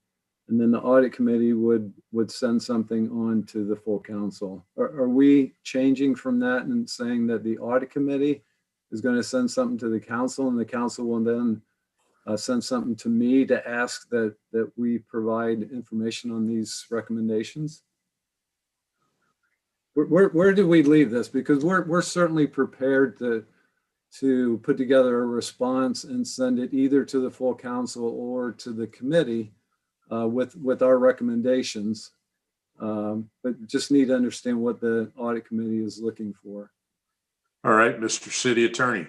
and then the audit committee would send something on to the full council. Are we changing from that and saying that the audit committee is going to send something to the council and the council will then send something to me to ask that we provide information on these recommendations? Where do we leave this? Because we're certainly prepared to put together a response and send it either to the full council or to the committee with our recommendations, but just need to understand what the audit committee is looking for. All right, Mr. City Attorney.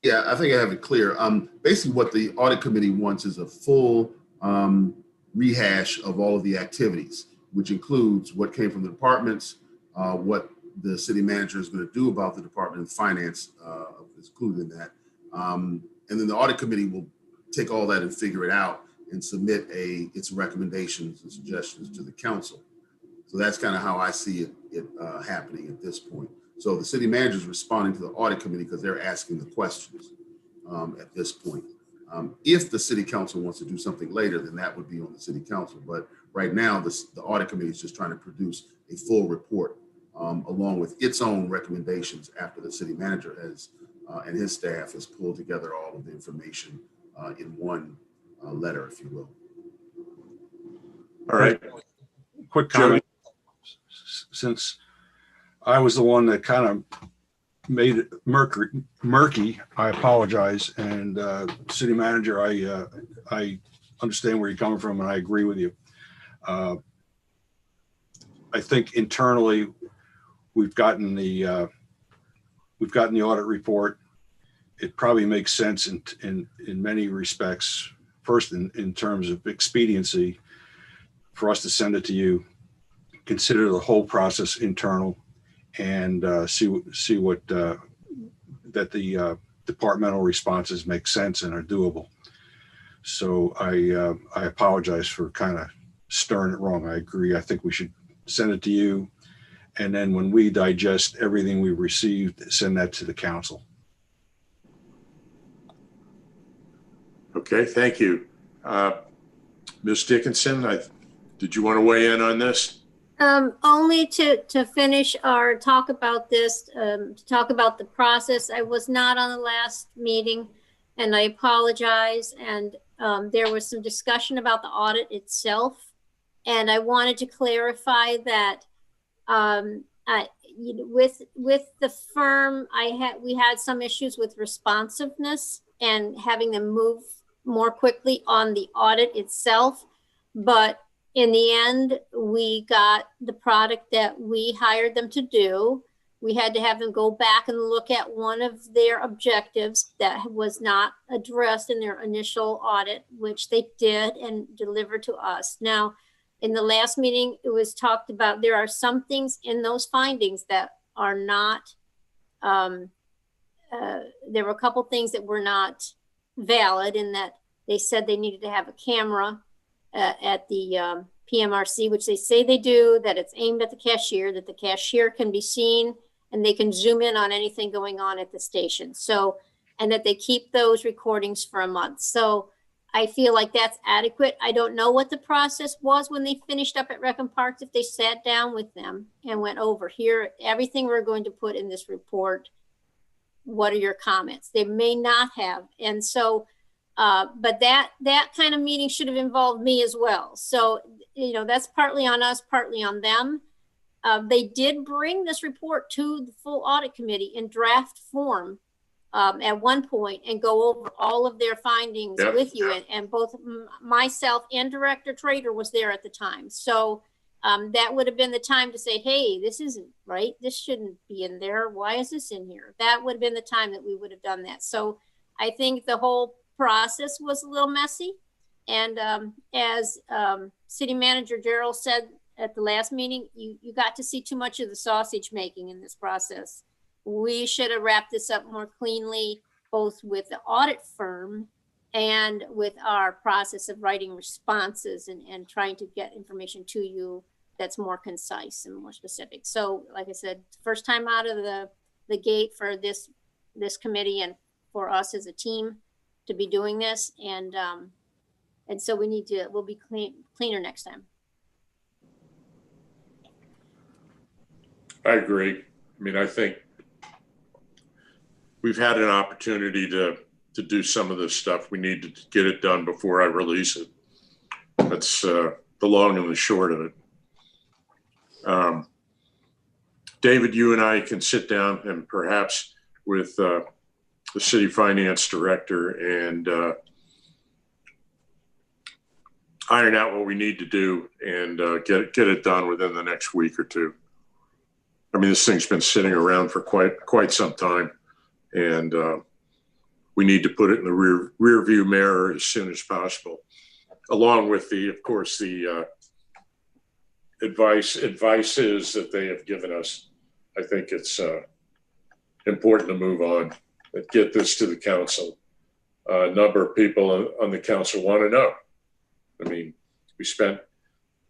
Yeah, I think I have it clear. Basically what the audit committee wants is a full rehash of all of the activities, which includes what came from the departments, what the city manager is going to do about the Department of Finance is included in that. And then the audit committee will take all that and figure it out and submit its recommendations and suggestions to the council. So that's kind of how I see it happening at this point. So the city manager is responding to the audit committee because they're asking the questions at this point. If the city council wants to do something later, then that would be on the city council. But right now, the audit committee is just trying to produce a full report along with its own recommendations after the city manager has and his staff has pulled together all of the information in one letter, if you will. All right. Quick comment. Since I was the one that kind of made it murky, I apologize. And city manager, I understand where you're coming from and I agree with you. I think internally we've gotten the audit report. It probably makes sense in many respects. First, in terms of expediency, for us to send it to you, consider the whole process internal, and see what that the departmental responses make sense and are doable. So I apologize for kind of stirring it wrong. I agree. I think we should send it to you, and then when we digest everything we received, send that to the council. Okay, thank you. Ms. Dickinson, did you want to weigh in on this? Only to finish our talk about this, to talk about the process. I was not on the last meeting and I apologize. And there was some discussion about the audit itself. And I wanted to clarify that with the firm, we had some issues with responsiveness and having them move more quickly on the audit itself. But in the end, we got the product that we hired them to do. We had to have them go back and look at one of their objectives that was not addressed in their initial audit, which they did and delivered to us. Now, in the last meeting, it was talked about there are some things in those findings that are not, there were a couple things that were not valid in that they said they needed to have a camera at the PMRC, which they say they do, that it's aimed at the cashier, that the cashier can be seen and they can zoom in on anything going on at the station. So, and that they keep those recordings for a month. So I feel like that's adequate. I don't know what the process was when they finished up at Rec and Parks, if they sat down with them and went over here, everything we're going to put in this report. What are your comments? They may not have. And so, but that kind of meeting should have involved me as well. So, you know, that's partly on us, partly on them. They did bring this report to the full audit committee in draft form at one point and go over all of their findings with you. And both myself and Director Trader was there at the time. So that would have been the time to say, hey, this isn't right. This shouldn't be in there. Why is this in here? That would have been the time that we would have done that. So I think the whole process was a little messy. And as City Manager Gerald said at the last meeting, you got to see too much of the sausage making in this process. We should have wrapped this up more cleanly, both with the audit firm and with our process of writing responses and trying to get information to you that's more concise and more specific. So like I said, first time out of the gate for this committee and for us as a team to be doing this. And so we'll be cleaner next time. I agree. I mean, I think we've had an opportunity to do some of this stuff. We need to get it done before I release it. That's the long and the short of it. David, you and I can sit down and perhaps with the city finance director and iron out what we need to do and get it done within the next week or two. I mean, this thing's been sitting around for quite some time, and we need to put it in the rear view mirror as soon as possible, along with of course, the advices that they have given us. I think it's important to move on and get this to the council. A number of people on the council want to know. I mean, we spent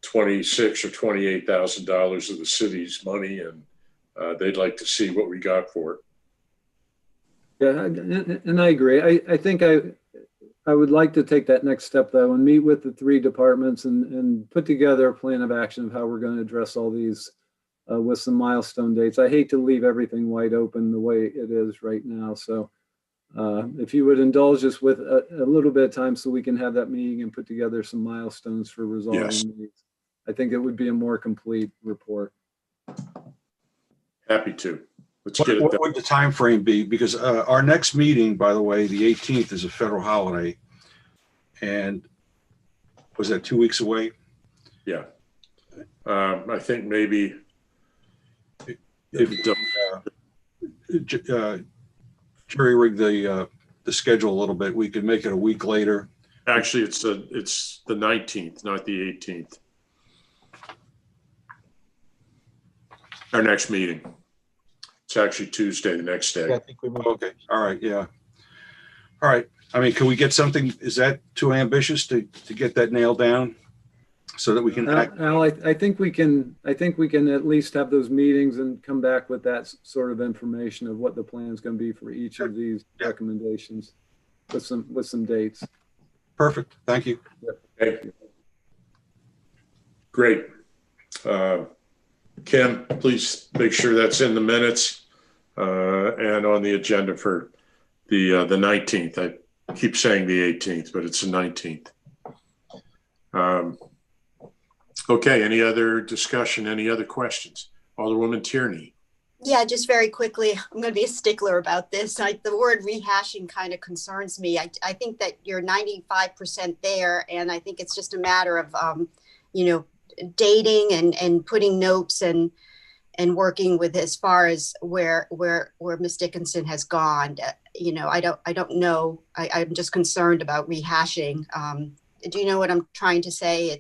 $26,000 or $28,000 of the city's money, and they'd like to see what we got for it. Yeah, and I agree. I think I would like to take that next step though and meet with the three departments and put together a plan of action of how we're going to address all these with some milestone dates. I hate to leave everything wide open the way it is right now. So if you would indulge us with a little bit of time so we can have that meeting and put together some milestones for resolving these, I think it would be a more complete report. Happy to. Let's get it done. What would the time frame be? Because our next meeting, by the way, the 18th is a federal holiday. And was that 2 weeks away? Yeah. I think maybe If jury rig the schedule a little bit, we could make it a week later. actually it's the 19th, not the 18th. Our next meeting. It's actually Tuesday, the next day. Yeah, I think we moved. Okay. All right. Yeah. All right. I mean, can we get something? Is that too ambitious to get that nailed down so that we can act? Al, I think we can at least have those meetings and come back with that sort of information of what the plan is going to be for each of these recommendations with some dates. Perfect. Thank you. Okay. Great. Kim, please make sure that's in the minutes and on the agenda for the 19th. I keep saying the 18th, but it's the 19th. Okay, any other discussion, any other questions? Alderwoman Tierney. Yeah, just very quickly, I'm going to be a stickler about this. The word rehashing kind of concerns me. I think that you're 95% there, and I think it's just a matter of, dating and putting notes and working with as far as where Ms. Dickinson has gone. I don't know. I'm just concerned about rehashing. Do you know what I'm trying to say?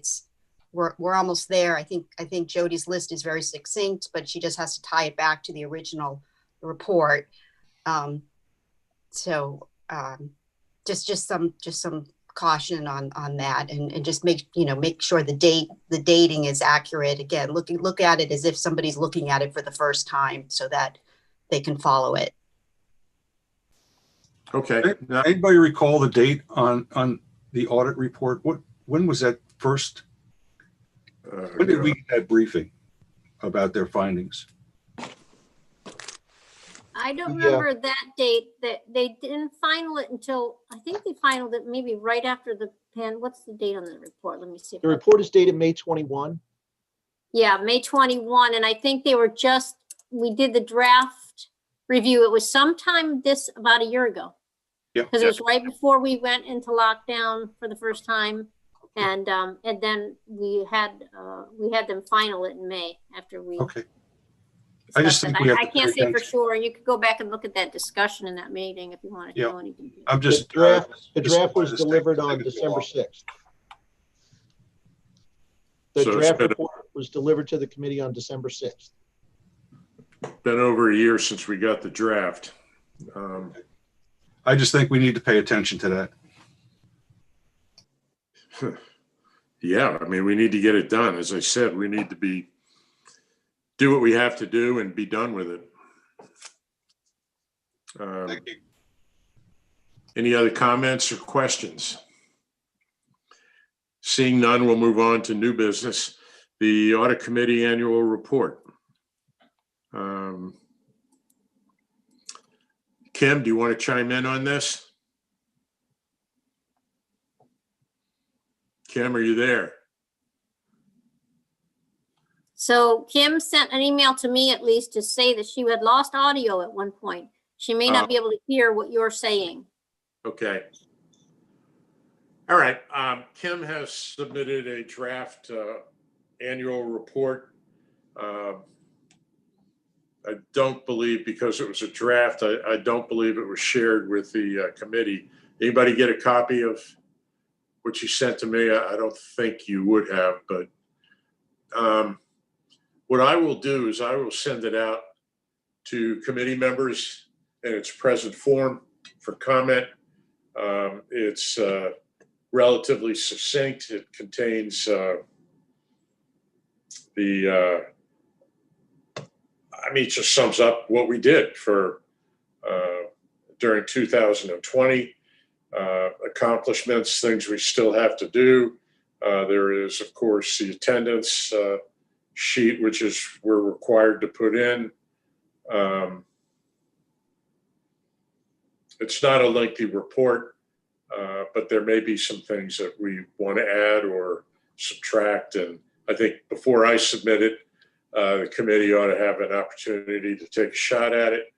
We're almost there. I think Jody's list is very succinct, but she just has to tie it back to the original report. Just some caution on that, and just make sure the dating is accurate. Again, look at it as if somebody's looking at it for the first time, so that they can follow it. Okay. Anybody recall the date on the audit report? When was that first? When did we get that briefing about their findings? I don't remember that date. That they didn't final it until, I think they finalized it maybe right after the pen. What's the date on the report? Let me see. The report is dated May 21. Yeah, May 21. And I think we did the draft review. It was sometime about a year ago. Yep. Because it was right before we went into lockdown for the first time. And then we had them final it in May after we. Okay. I just think we have I to can't pay say for attention. sure. You could go back and look at that discussion in that meeting if you want to know anything. I'm just The draft was just delivered take on it December off. 6th. The So it's draft been- report was delivered to the committee on December 6th. Been over a year since we got the draft. I just think we need to pay attention to that. Yeah, I mean, we need to get it done. As I said, we need to do what we have to do and be done with it. Thank you. Any other comments or questions? Seeing none, we'll move on to new business. The Audit Committee Annual Report. Kim, do you want to chime in on this? Kim, are you there? So Kim sent an email to me at least to say that she had lost audio at one point. She may not be able to hear what you're saying. Okay. All right. Kim has submitted a draft annual report. I don't believe, because it was a draft, I don't believe it was shared with the committee. Anybody get a copy of what you sent to me? I don't think you would have, but what I will do is I will send it out to committee members in its present form for comment. It's relatively succinct. It contains it just sums up what we did for during 2020, accomplishments, things we still have to do. There is, of course, the attendance sheet, which is we're required to put in. It's not a lengthy report, but there may be some things that we want to add or subtract. And I think before I submit it, the committee ought to have an opportunity to take a shot at it.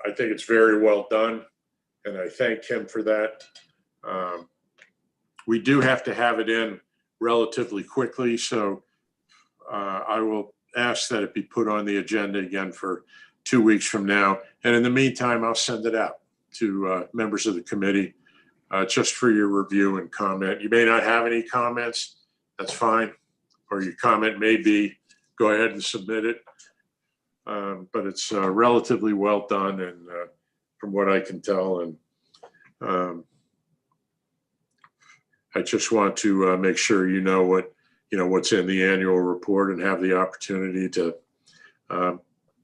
I think it's very well done, and I thank him for that. We do have to have it in relatively quickly, so I will ask that it be put on the agenda again for 2 weeks from now. And in the meantime, I'll send it out to members of the committee just for your review and comment. You may not have any comments, that's fine. Or your comment may be, go ahead and submit it. But it's relatively well done, and from what I can tell, and I just want to make sure you know what's in the annual report, and have the opportunity to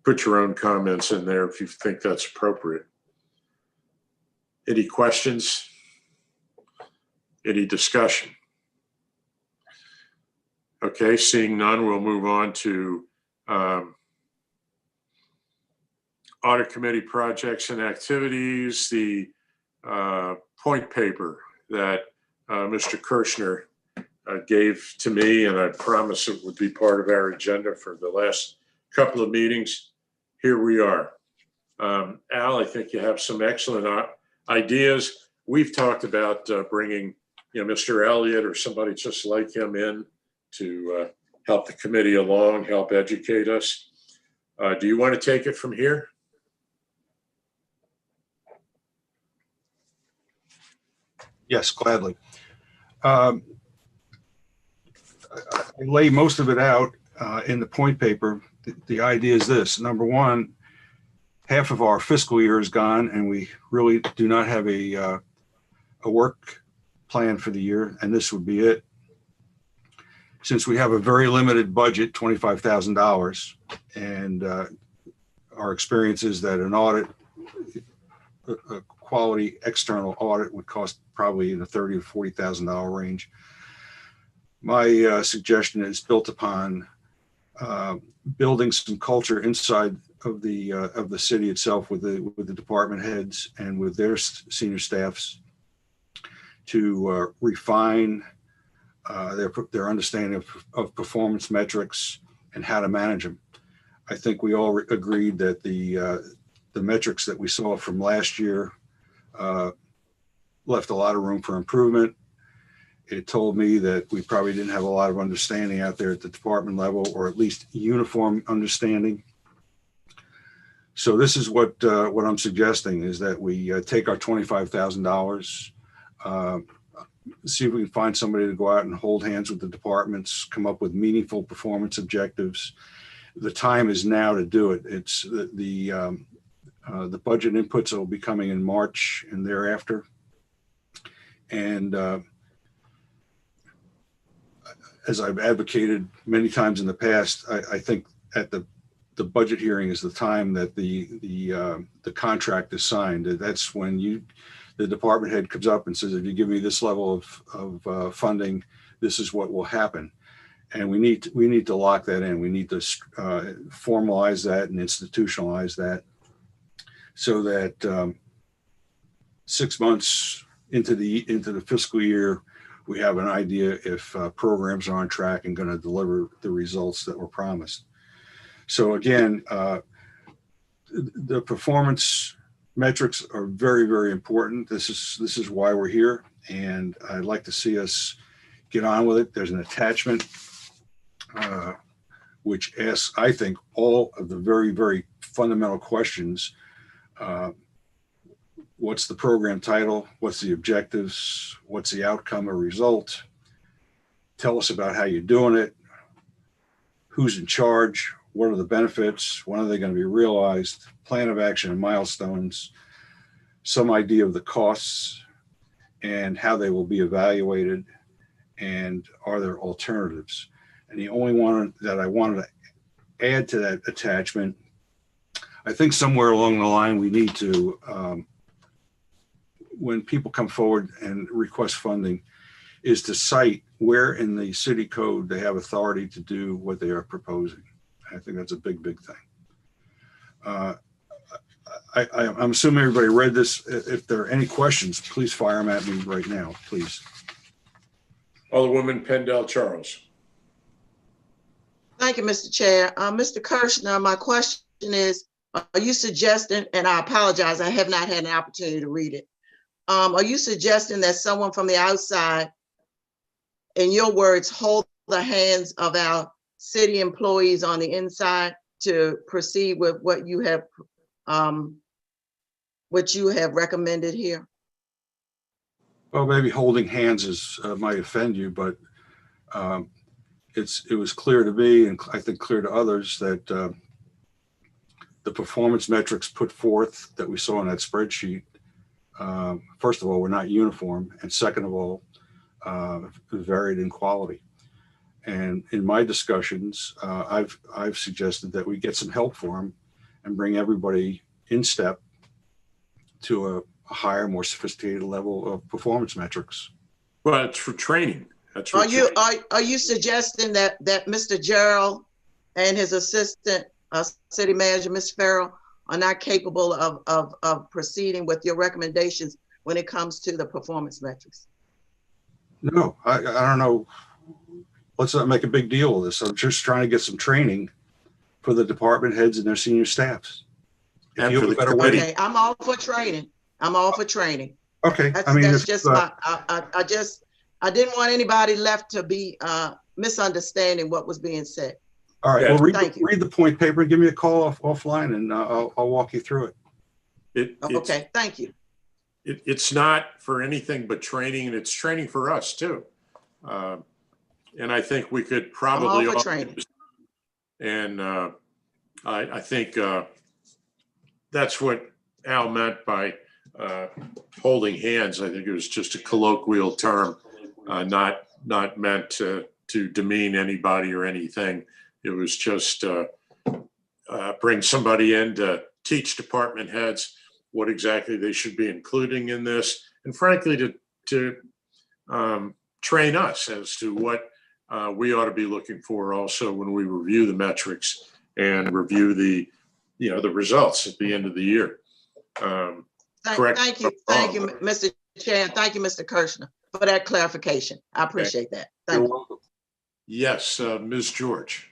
put your own comments in there if you think that's appropriate. Any questions? Any discussion? Okay, seeing none, we'll move on to Audit Committee projects and activities, the point paper that Mr. Kirschner gave to me, and I promised it would be part of our agenda for the last couple of meetings. Here we are. Al, I think you have some excellent ideas. We've talked about bringing, Mr. Elliott or somebody just like him in to help the committee along, help educate us. Do you want to take it from here? Yes, gladly. I lay most of it out in the point paper. The idea is this. Number one, half of our fiscal year is gone, and we really do not have a work plan for the year, and this would be it. Since we have a very limited budget, $25,000, and our experience is that an audit, a quality external audit, would cost probably in the $30,000 to $40,000 range. My suggestion is built upon building some culture inside of the city itself with the department heads and with their senior staffs to refine their understanding of performance metrics and how to manage them. I think we all agreed that the metrics that we saw from last year left a lot of room for improvement. It told me that we probably didn't have a lot of understanding out there at the department level, or at least uniform understanding. So this is what I'm suggesting, is that we take our $25,000, see if we can find somebody to go out and hold hands with the departments, come up with meaningful performance objectives. The time is now to do it. It's the budget inputs will be coming in March and thereafter. And as I've advocated many times in the past, I think at the budget hearing is the time that the contract is signed. That's when the department head comes up and says, if you give me this level of funding, this is what will happen. And we need to lock that in. We need to formalize that and institutionalize that, so that 6 months into the fiscal year, we have an idea if programs are on track and going to deliver the results that were promised. So again, the performance metrics are very, very important. This is why we're here, and I'd like to see us get on with it. There's an attachment which asks, I think, all of the very, very fundamental questions. What's the program title? What's the objectives? What's the outcome or result? Tell us about how you're doing it. Who's in charge? What are the benefits? When are they going to be realized? Plan of action and milestones. Some idea of the costs and how they will be evaluated. And are there alternatives? And the only one that I wanted to add to that attachment, I think somewhere along the line we need to, when people come forward and request funding, is to cite where in the city code they have authority to do what they are proposing. I think that's a big, big thing. I'm assuming everybody read this. If there are any questions, please fire them at me right now, please. Alderwoman Pendell Charles. Thank you, Mr. Chair. Mr. Kirschner, my question is, are you suggesting, and I apologize, I have not had an opportunity to read it. Are you suggesting that someone from the outside, in your words, hold the hands of our city employees on the inside to proceed with what you have recommended here? Well, maybe holding hands might offend you, but it was clear to me, and I think clear to others, that the performance metrics put forth that we saw in that spreadsheet, first of all, were not uniform, and second of all, varied in quality. And in my discussions, I've suggested that we get some help for them and bring everybody in step to a higher, more sophisticated level of performance metrics. Well, it's for training. That's Are what you suggesting that Mr. Gerald and his assistant, city manager, Ms. Farrell, are not capable of proceeding with your recommendations when it comes to the performance metrics? No, I don't know. Let's not make a big deal of this. I'm just trying to get some training for the department heads and their senior staffs. If And you for have a the better way to- Okay, I'm all for training. I'm all for training. Okay, That's, I mean, that's if, just my, I didn't want anybody left to be misunderstanding what was being said. all right, Yeah. well, Thank you. read the point paper, give me a call offline, and I'll walk you through it. Okay, thank you. It's not for anything but training, and it's training for us too. And I think we could I'm all probably for all training. use- and I think that's what Al meant by holding hands. I think it was just a colloquial term, not meant to demean anybody or anything. It was just bring somebody in to teach department heads what exactly they should be including in this, and frankly, to train us as to what we ought to be looking for also when we review the metrics and review the results at the end of the year. Correct. Thank you, Mr. Chair, and thank you, Mr. Kirshner, for that clarification. I appreciate that. You're Thank you. welcome. Yes, Ms. George.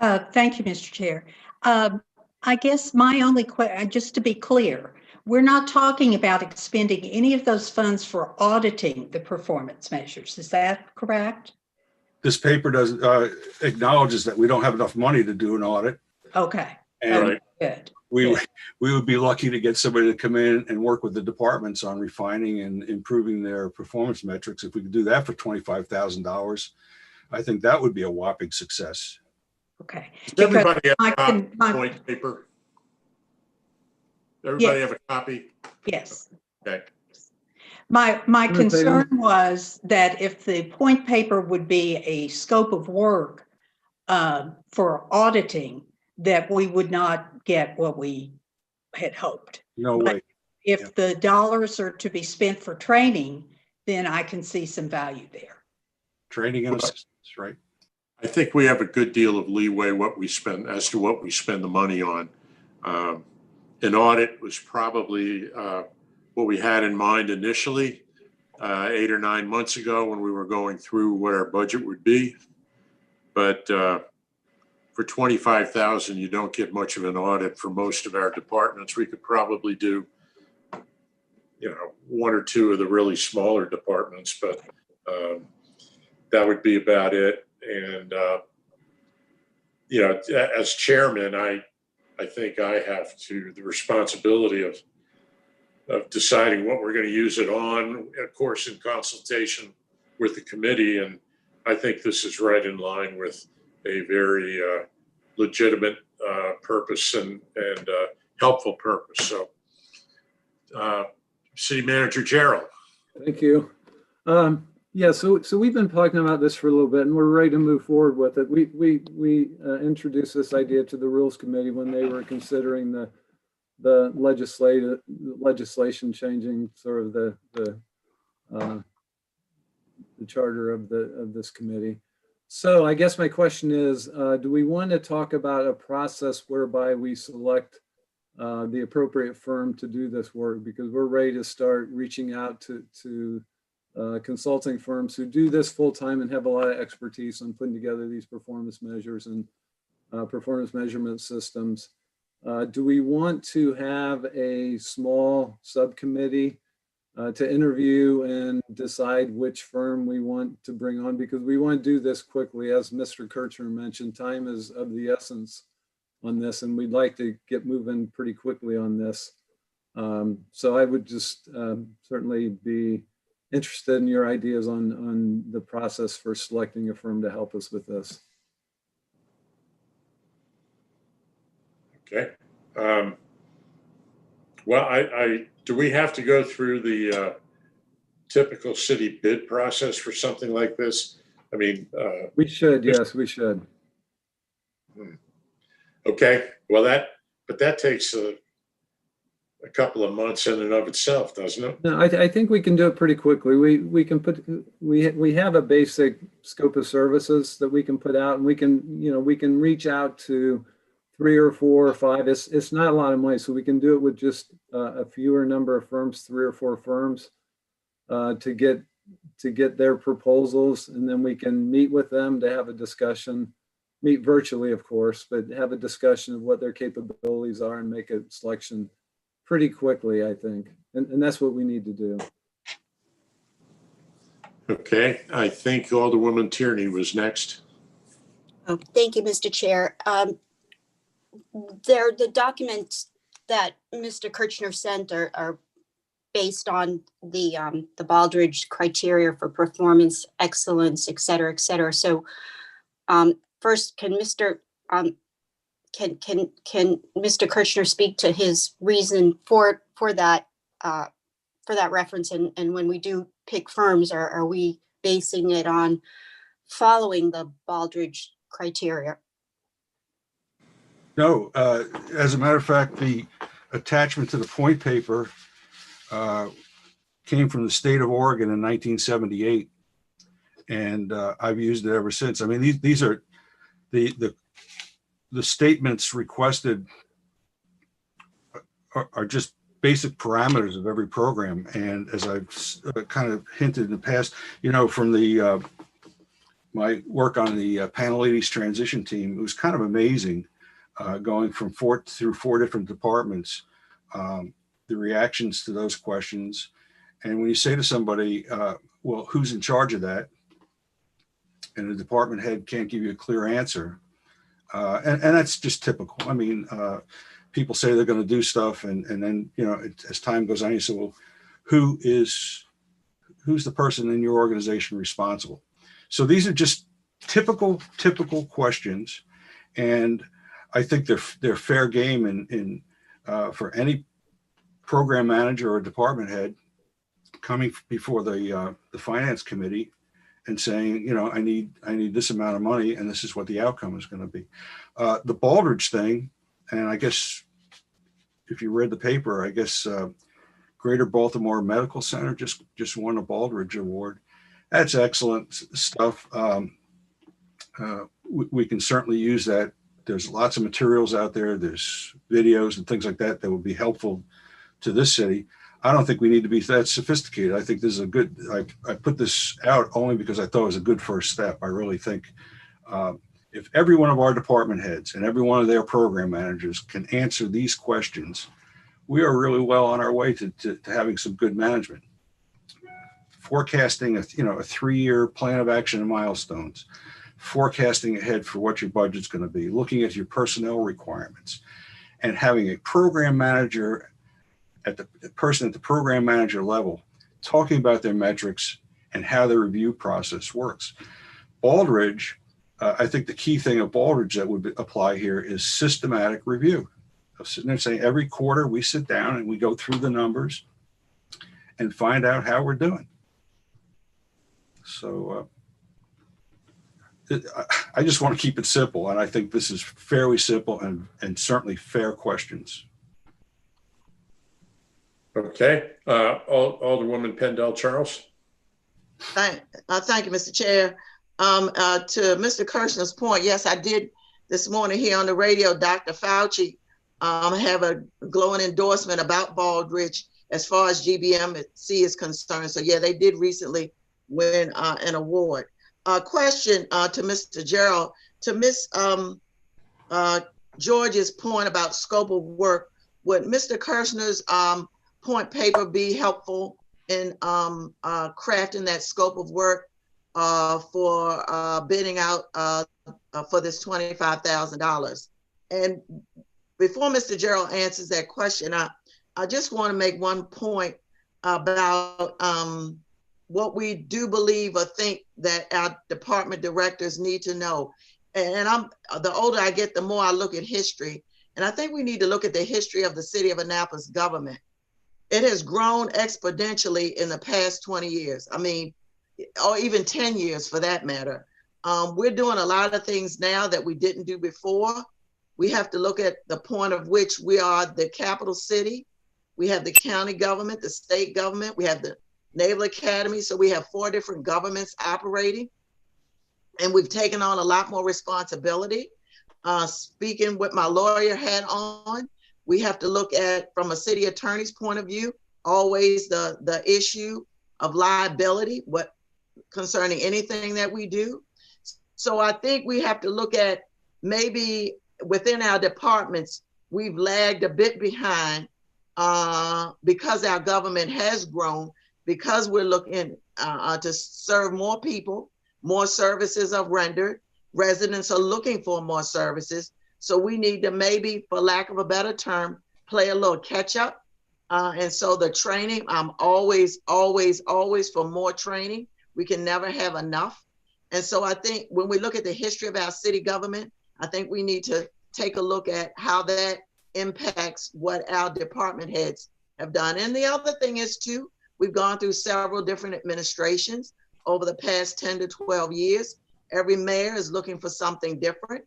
Thank you, Mr. Chair. I guess my only question, just to be clear, we're not talking about expending any of those funds for auditing the performance measures. Is that correct? This paper does acknowledges that we don't have enough money to do an audit. Okay. And Okay, good. we would be lucky to get somebody to come in and work with the departments on refining and improving their performance metrics. If we could do that for $25,000, I think that would be a whopping success. Okay. Does everybody have I a copy can- of the point paper? Everybody Yes. have a copy? Yes. Okay. My Good, concern was that if the point paper would be a scope of work for auditing, that we would not get what we had hoped. No But way. if the dollars are to be spent for training, then I can see some value there. Training and assistance, right? I think we have a good deal of leeway what we spend as to what we spend the money on. An audit was probably what we had in mind initially 8 or 9 months ago when we were going through what our budget would be. But for $25,000, you don't get much of an audit for most of our departments. We could probably do, 1 or 2 of the really smaller departments, but that would be about it. And as chairman, I think I have the responsibility of deciding what we're going to use it on, of course, in consultation with the committee. And I think this is right in line with a very legitimate purpose and helpful purpose. So, City Manager Gerald. Thank you. Yeah, so we've been talking about this for a little bit, and we're ready to move forward with it. We introduced this idea to the Rules Committee when they were considering the legislation changing sort of the charter of this committee. So I guess my question is, do we want to talk about a process whereby we select the appropriate firm to do this work? Because we're ready to start reaching out to consulting firms who do this full time and have a lot of expertise on putting together these performance measures and performance measurement systems. Do we want to have a small subcommittee to interview and decide which firm we want to bring on? Because we want to do this quickly. As Mr. Kirchner mentioned, time is of the essence on this, and we'd like to get moving pretty quickly on this. So I would just certainly be interested in your ideas on the process for selecting a firm to help us with this. Okay. Well, do we have to go through the typical city bid process for something like this? I mean, we should, yes, we should. Okay. Well, that takes a couple of months in and of itself, doesn't it? No, I think we can do it pretty quickly. We can put, we have a basic scope of services that we can put out, and we can reach out to 3 or 4 or 5. It's not a lot of money, so we can do it with just a fewer number of firms, 3 or 4 firms, to get their proposals, and then we can meet with them to have a discussion, meet virtually, of course, but have a discussion of what their capabilities are and make a selection pretty quickly, I think. And that's what we need to do. Okay, I think Alderwoman Tierney was next. Oh, thank you, Mr. Chair. The documents that Mr. Kirchner sent are based on the Baldrige criteria for performance, excellence, et cetera, et cetera. So first, can Mr. Kirchner speak to his reason for that reference? And when we do pick firms, are we basing it on following the Baldrige criteria? No, as a matter of fact, the attachment to the point paper came from the state of Oregon in 1978, and I've used it ever since. I mean, these are the statements requested are just basic parameters of every program. And as I've kind of hinted in the past, from the my work on the Panel transition team, it was kind of amazing going from 4 different departments, the reactions to those questions. And when you say to somebody, well, who's in charge of that? And the department head can't give you a clear answer. And that's just typical. I mean, people say they're going to do stuff, and then, as time goes on, you say, well, who's the person in your organization responsible? So these are just typical questions. And I think they're fair game in for any program manager or department head coming before the finance committee and saying, I need this amount of money, and this is what the outcome is going to be. The Baldrige thing, and I guess if you read the paper, I guess Greater Baltimore Medical Center just won a Baldrige Award. That's excellent stuff. We can certainly use that. There's lots of materials out there. There's videos and things like that that would be helpful to this city. I don't think we need to be that sophisticated. I think this is a good, I put this out only because I thought it was a good first step. I really think if every one of our department heads and every one of their program managers can answer these questions, we are really well on our way to having some good management. Forecasting a 3-year plan of action and milestones, forecasting ahead for what your budget's going to be, looking at your personnel requirements, and having a program manager the person at the program manager level talking about their metrics and how the review process works. Baldrige, I think the key thing of Baldrige that would apply here is systematic review. I'm sitting there saying every quarter we sit down and we go through the numbers and find out how we're doing. So I just want to keep it simple, and I think this is fairly simple and certainly fair questions. Okay, Alderwoman Pendell Charles. Thank you, Mr. Chair. To Mr. Kirshner's point, yes, I did this morning hear on the radio, Dr. Fauci have a glowing endorsement about Baldrige as far as GBMC is concerned. So yeah, they did recently win an award. Question to Mr. Gerald, to Miss George's point about scope of work, would Mr. Kirshner's point paper be helpful in crafting that scope of work for bidding out for this $25,000? And before Mr. Gerald answers that question, I just want to make one point about what we do believe or think that our department directors need to know. And the older I get, the more I look at history. And I think we need to look at the history of the city of Annapolis government. It has grown exponentially in the past 20 years. I mean, or even 10 years for that matter. We're doing a lot of things now that we didn't do before. We have to look at the point of which we are the capital city. We have the county government, the state government, we have the Naval Academy. So we have 4 different governments operating. And we've taken on a lot more responsibility. Speaking with my lawyer hat on, we have to look at, from a city attorney's point of view, always the issue of liability, what concerning anything that we do. So I think we have to look at maybe within our departments, we've lagged a bit behind because our government has grown, because we're looking to serve more people, more services are rendered, residents are looking for more services. So we need to maybe, for lack of a better term, play a little catch up. And so the training, I'm always for more training. We can never have enough. And so I think when we look at the history of our city government, I think we need to take a look at how that impacts what our department heads have done. And the other thing is too, we've gone through several different administrations over the past 10 to 12 years. Every mayor is looking for something different.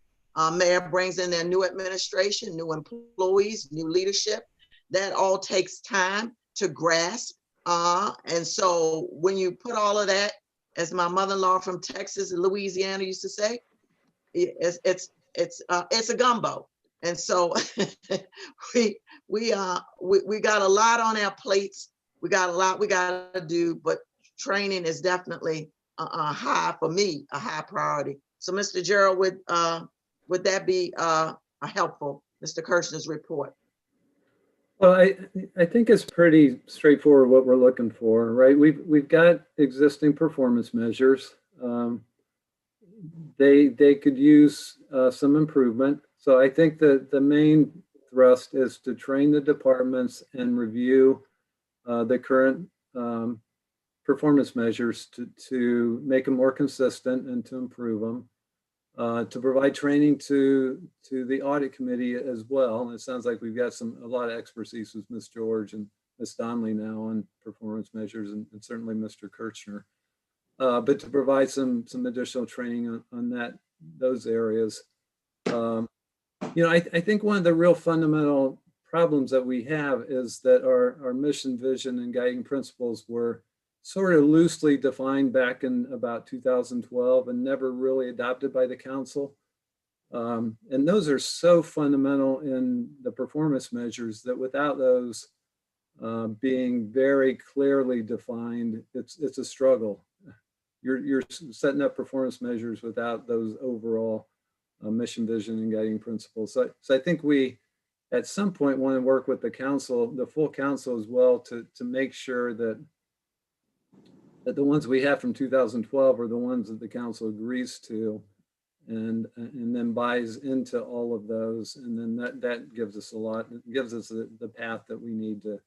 Mayor brings in their new administration, new employees, new leadership. That all takes time to grasp. And so when you put all of that, as my mother-in-law from Texas and Louisiana used to say, it's a gumbo. And so we got a lot on our plates. We got a lot we got to do, but training is definitely a high, for me, a high priority. So Mr. Gerald, would that be helpful, Mr. Kirshner's report? Well, I think it's pretty straightforward what we're looking for, right? We've got existing performance measures. They could use some improvement. So I think that the main thrust is to train the departments and review the current performance measures to make them more consistent and to improve them. To provide training to the audit committee as well. And it sounds like we've got a lot of expertise with Ms. George and Ms. Donnelly now on performance measures, and certainly Mr. Kirchner. But to provide some additional training on those areas. I think one of the real fundamental problems that we have is that our mission, vision, and guiding principles were sort of loosely defined back in about 2012 and never really adopted by the council. And those are so fundamental in the performance measures that without those being very clearly defined, it's a struggle. You're setting up performance measures without those overall mission, vision, and guiding principles. So I think we, at some point, want to work with the council, the full council as well, to make sure that the ones we have from 2012 are the ones that the council agrees to and then buys into all of those. And then that gives us a lot, it gives us the path that we need to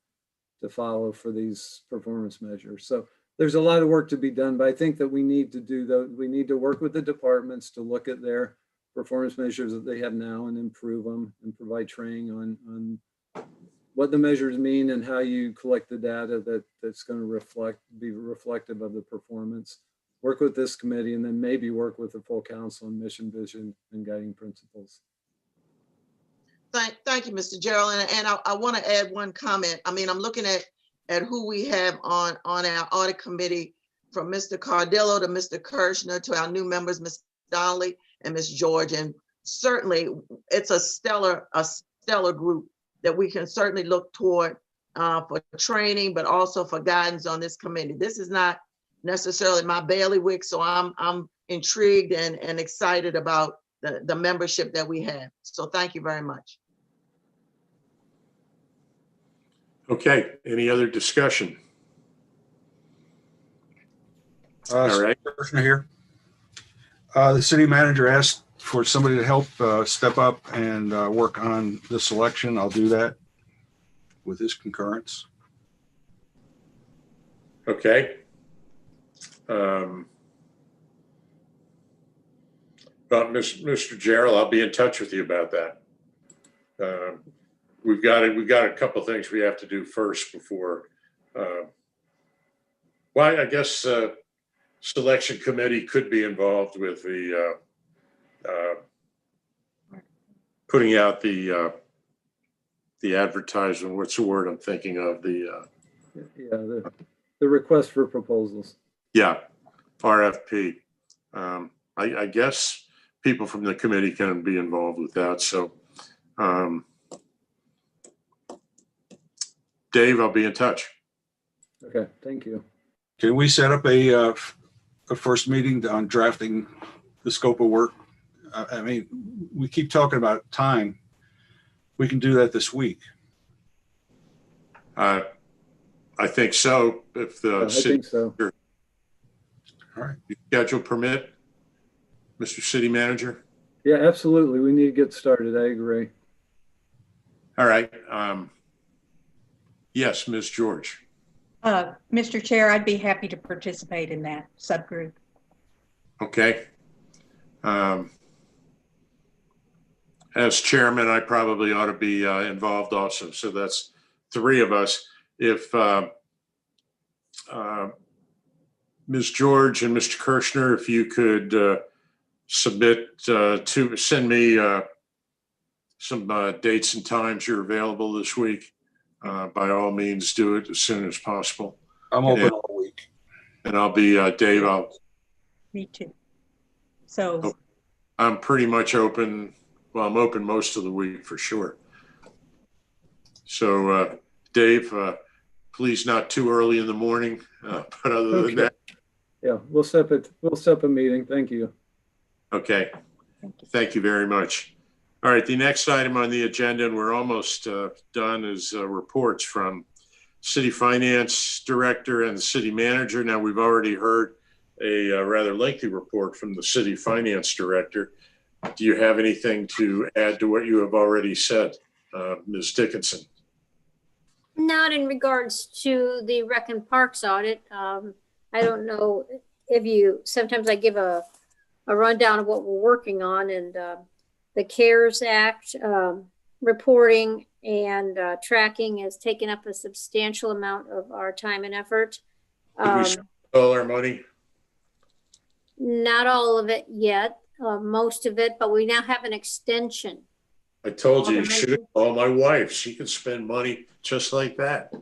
follow for these performance measures. So there's a lot of work to be done, but I think that we need to do we need to work with the departments to look at their performance measures that they have now and improve them and provide training on what the measures mean and how you collect the data that's going to be reflective of the performance. Work with this committee and then maybe work with the full council on mission, vision, and guiding principles. Thank you, Mr. Gerald. And I want to add one comment. I mean, I'm looking at who we have on our audit committee, from Mr. Cardillo to Mr. Kirshner to our new members, Ms. Donnelly and Ms. George. And certainly it's a stellar group that we can certainly look toward for training, but also for guidance on this committee. This is not necessarily my bailiwick, so I'm intrigued and excited about the membership that we have. So thank you very much. Okay, any other discussion? All right. Person here. The city manager asked for somebody to help step up and work on the selection. I'll do that with his concurrence. Okay. Well, Mr. Gerald, I'll be in touch with you about that. We've got a couple of things we have to do first before. Well, I guess selection committee could be involved with the putting out the the advertisement, what's the word I'm thinking of? Yeah, the request for proposals. Yeah, RFP. I guess people from the committee can be involved with that. So, Dave, I'll be in touch. Okay, thank you. Can we set up a first meeting on drafting the scope of work? I mean, we keep talking about time. We can do that this week. I think so. If the I city think so. All right. schedule permit, Mr. City Manager. Yeah, absolutely. We need to get started. I agree. All right. Yes, Ms. George. Mr. Chair, I'd be happy to participate in that subgroup. Okay. As chairman, I probably ought to be involved also. So that's 3 of us. If Ms. George and Mr. Kirschner, if you could send me some dates and times you're available this week, by all means, do it as soon as possible. I'm open all week. And I'll be, Dave, Me too. So I'm pretty much open. Well, I'm open most of the week for sure. So, Dave, please not too early in the morning, but other than that. Yeah, we'll set a meeting. Thank you. Okay. Thank you very much. All right. The next item on the agenda, and we're almost done, is reports from City Finance Director and the City Manager. Now, we've already heard a rather lengthy report from the City Finance Director. Do you have anything to add to what you have already said, Ms. Dickinson? Not in regards to the Rec and Parks audit. I don't know if sometimes I give a rundown of what we're working on, and the CARES Act reporting and tracking has taken up a substantial amount of our time and effort. Did we spend all our money? Not all of it yet, most of it, but we now have an extension. I told you should have called my wife. She can spend money just like that.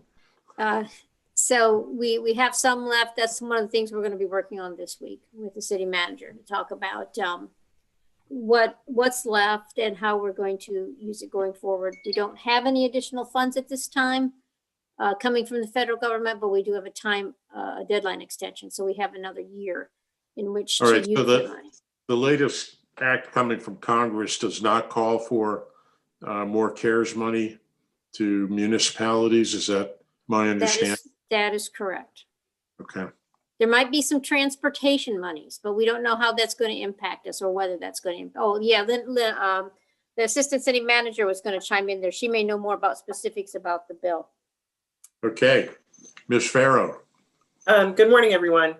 So we have some left. That's one of the things we're going to be working on this week with the city manager, to talk about what's left and how we're going to use it going forward. We don't have any additional funds at this time coming from the federal government, but we do have a deadline extension. So we have another year in which to use the money. The latest act coming from Congress does not call for more CARES money to municipalities. Is that my understanding? That is correct. Okay. There might be some transportation monies, but we don't know how that's going to impact us or whether that's going to. Oh yeah, the assistant city manager was going to chime in there. She may know more about specifics about the bill. Okay, Ms. Farrow. Good morning, everyone.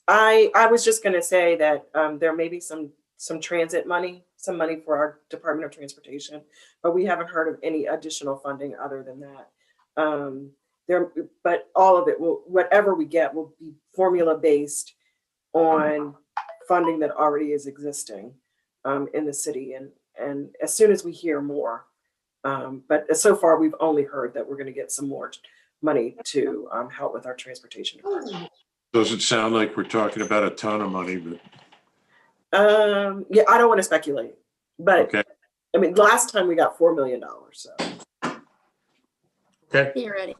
I was just going to say that there may be some transit money, some money for our Department of Transportation, but we haven't heard of any additional funding other than that. But all of it whatever we get will be formula based on funding that already is existing in the city, and as soon as we hear more, but so far we've only heard that we're going to get some more money to help with our transportation department. Doesn't sound like we're talking about a ton of money, but yeah, I don't want to speculate, but okay. I mean, last time we got $4 million, so Okay. Theoretically.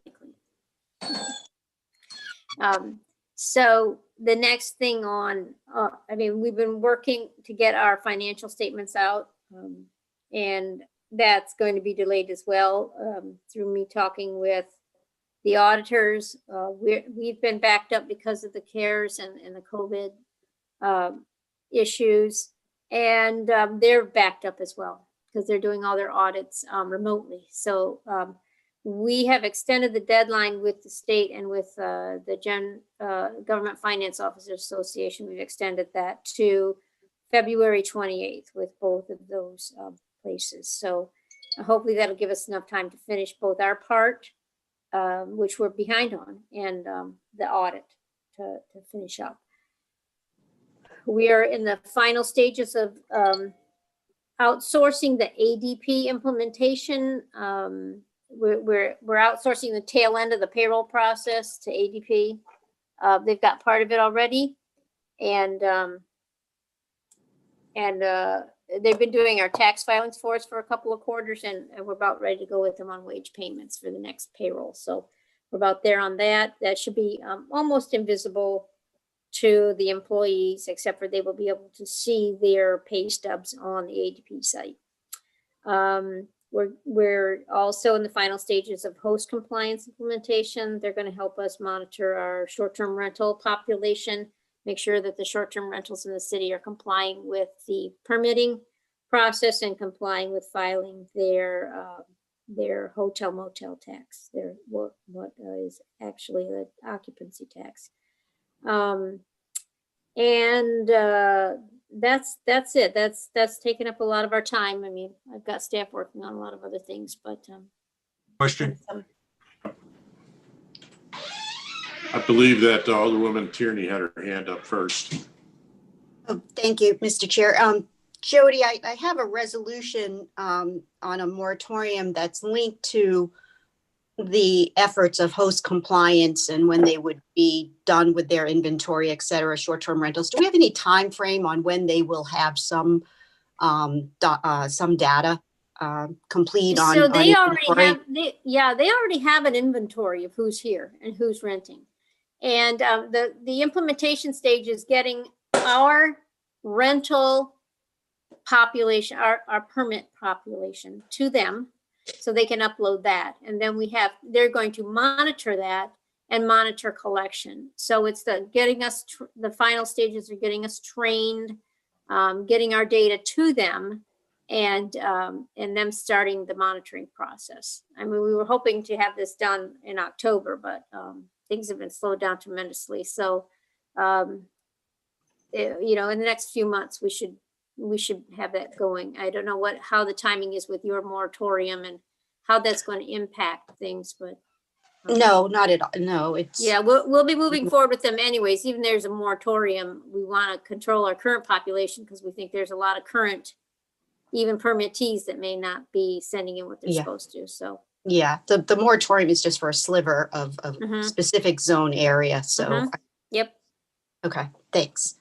So the next thing on, I mean, we've been working to get our financial statements out, and that's going to be delayed as well through me talking with the auditors. We've been backed up because of the CARES and the COVID issues, and they're backed up as well because they're doing all their audits remotely. So we have extended the deadline with the state and with the Government Finance Officers Association. We've extended that to February 28th with both of those places. So hopefully that'll give us enough time to finish both our part, which we're behind on, and the audit to finish up. We are in the final stages of outsourcing the ADP implementation. We're outsourcing the tail end of the payroll process to ADP. They've got part of it already, and they've been doing our tax filings for us for a couple of quarters, and we're about ready to go with them on wage payments for the next payroll. So we're about there on that. That should be almost invisible to the employees, except for they will be able to see their pay stubs on the ADP site. We're also in the final stages of host compliance implementation. They're going to help us monitor our short-term rental population, make sure that the short-term rentals in the city are complying with the permitting process and complying with filing their hotel motel tax, their what is actually the occupancy tax. That's it. That's taken up a lot of our time. I mean, I've got staff working on a lot of other things, but Question? I believe that Alderwoman Tierney had her hand up first. Oh, thank you, Mr. Chair. Jody, I have a resolution on a moratorium that's linked to the efforts of host compliance and when they would be done with their inventory, et cetera, short-term rentals. Do we have any time frame on when they will have some data complete on? So they already inventory? have, they already have an inventory of who's here and who's renting. And the implementation stage is getting our rental population, our permit population to them, so they can upload that. And then they're going to monitor that and monitor collection. So it's getting us, the final stages are getting us trained, getting our data to them, and them starting the monitoring process. I mean, we were hoping to have this done in October, but things have been slowed down tremendously. So, in the next few months, we should have that going. I don't know how the timing is with your moratorium and how that's going to impact things, but No, not at all. No, it's we'll be moving forward with them anyways. Even there's a moratorium, we want to control our current population because we think there's a lot of current, even permittees that may not be sending in what they're supposed to. So the moratorium is just for a sliver of specific zone area. So yep. Okay, thanks.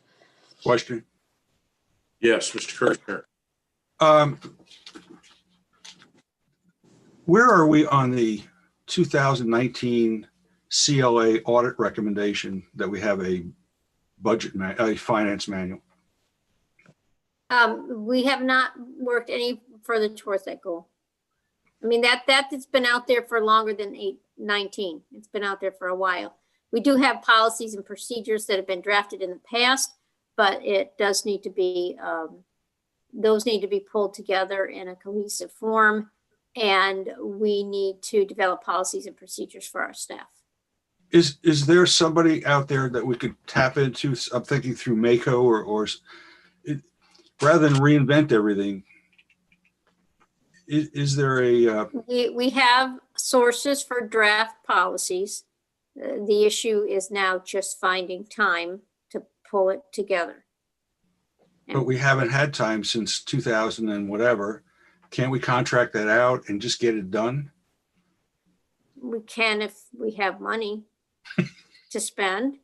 Question? Yes, Mr. Kirchner. Where are we on the 2019 CLA audit recommendation that we have a finance manual? We have not worked any further towards that goal. I mean, that's been out there for longer than 2019. It's been out there for a while. We do have policies and procedures that have been drafted in the past, but it does need to be, those need to be pulled together in a cohesive form, and we need to develop policies and procedures for our staff. Is there somebody out there that we could tap into? I'm thinking through Mako or rather than reinvent everything. Is there a? We have sources for draft policies. The issue is now just finding time to pull it together. But we haven't had time since 2000 and whatever. Can't we contract that out and just get it done? We can if we have money to spend.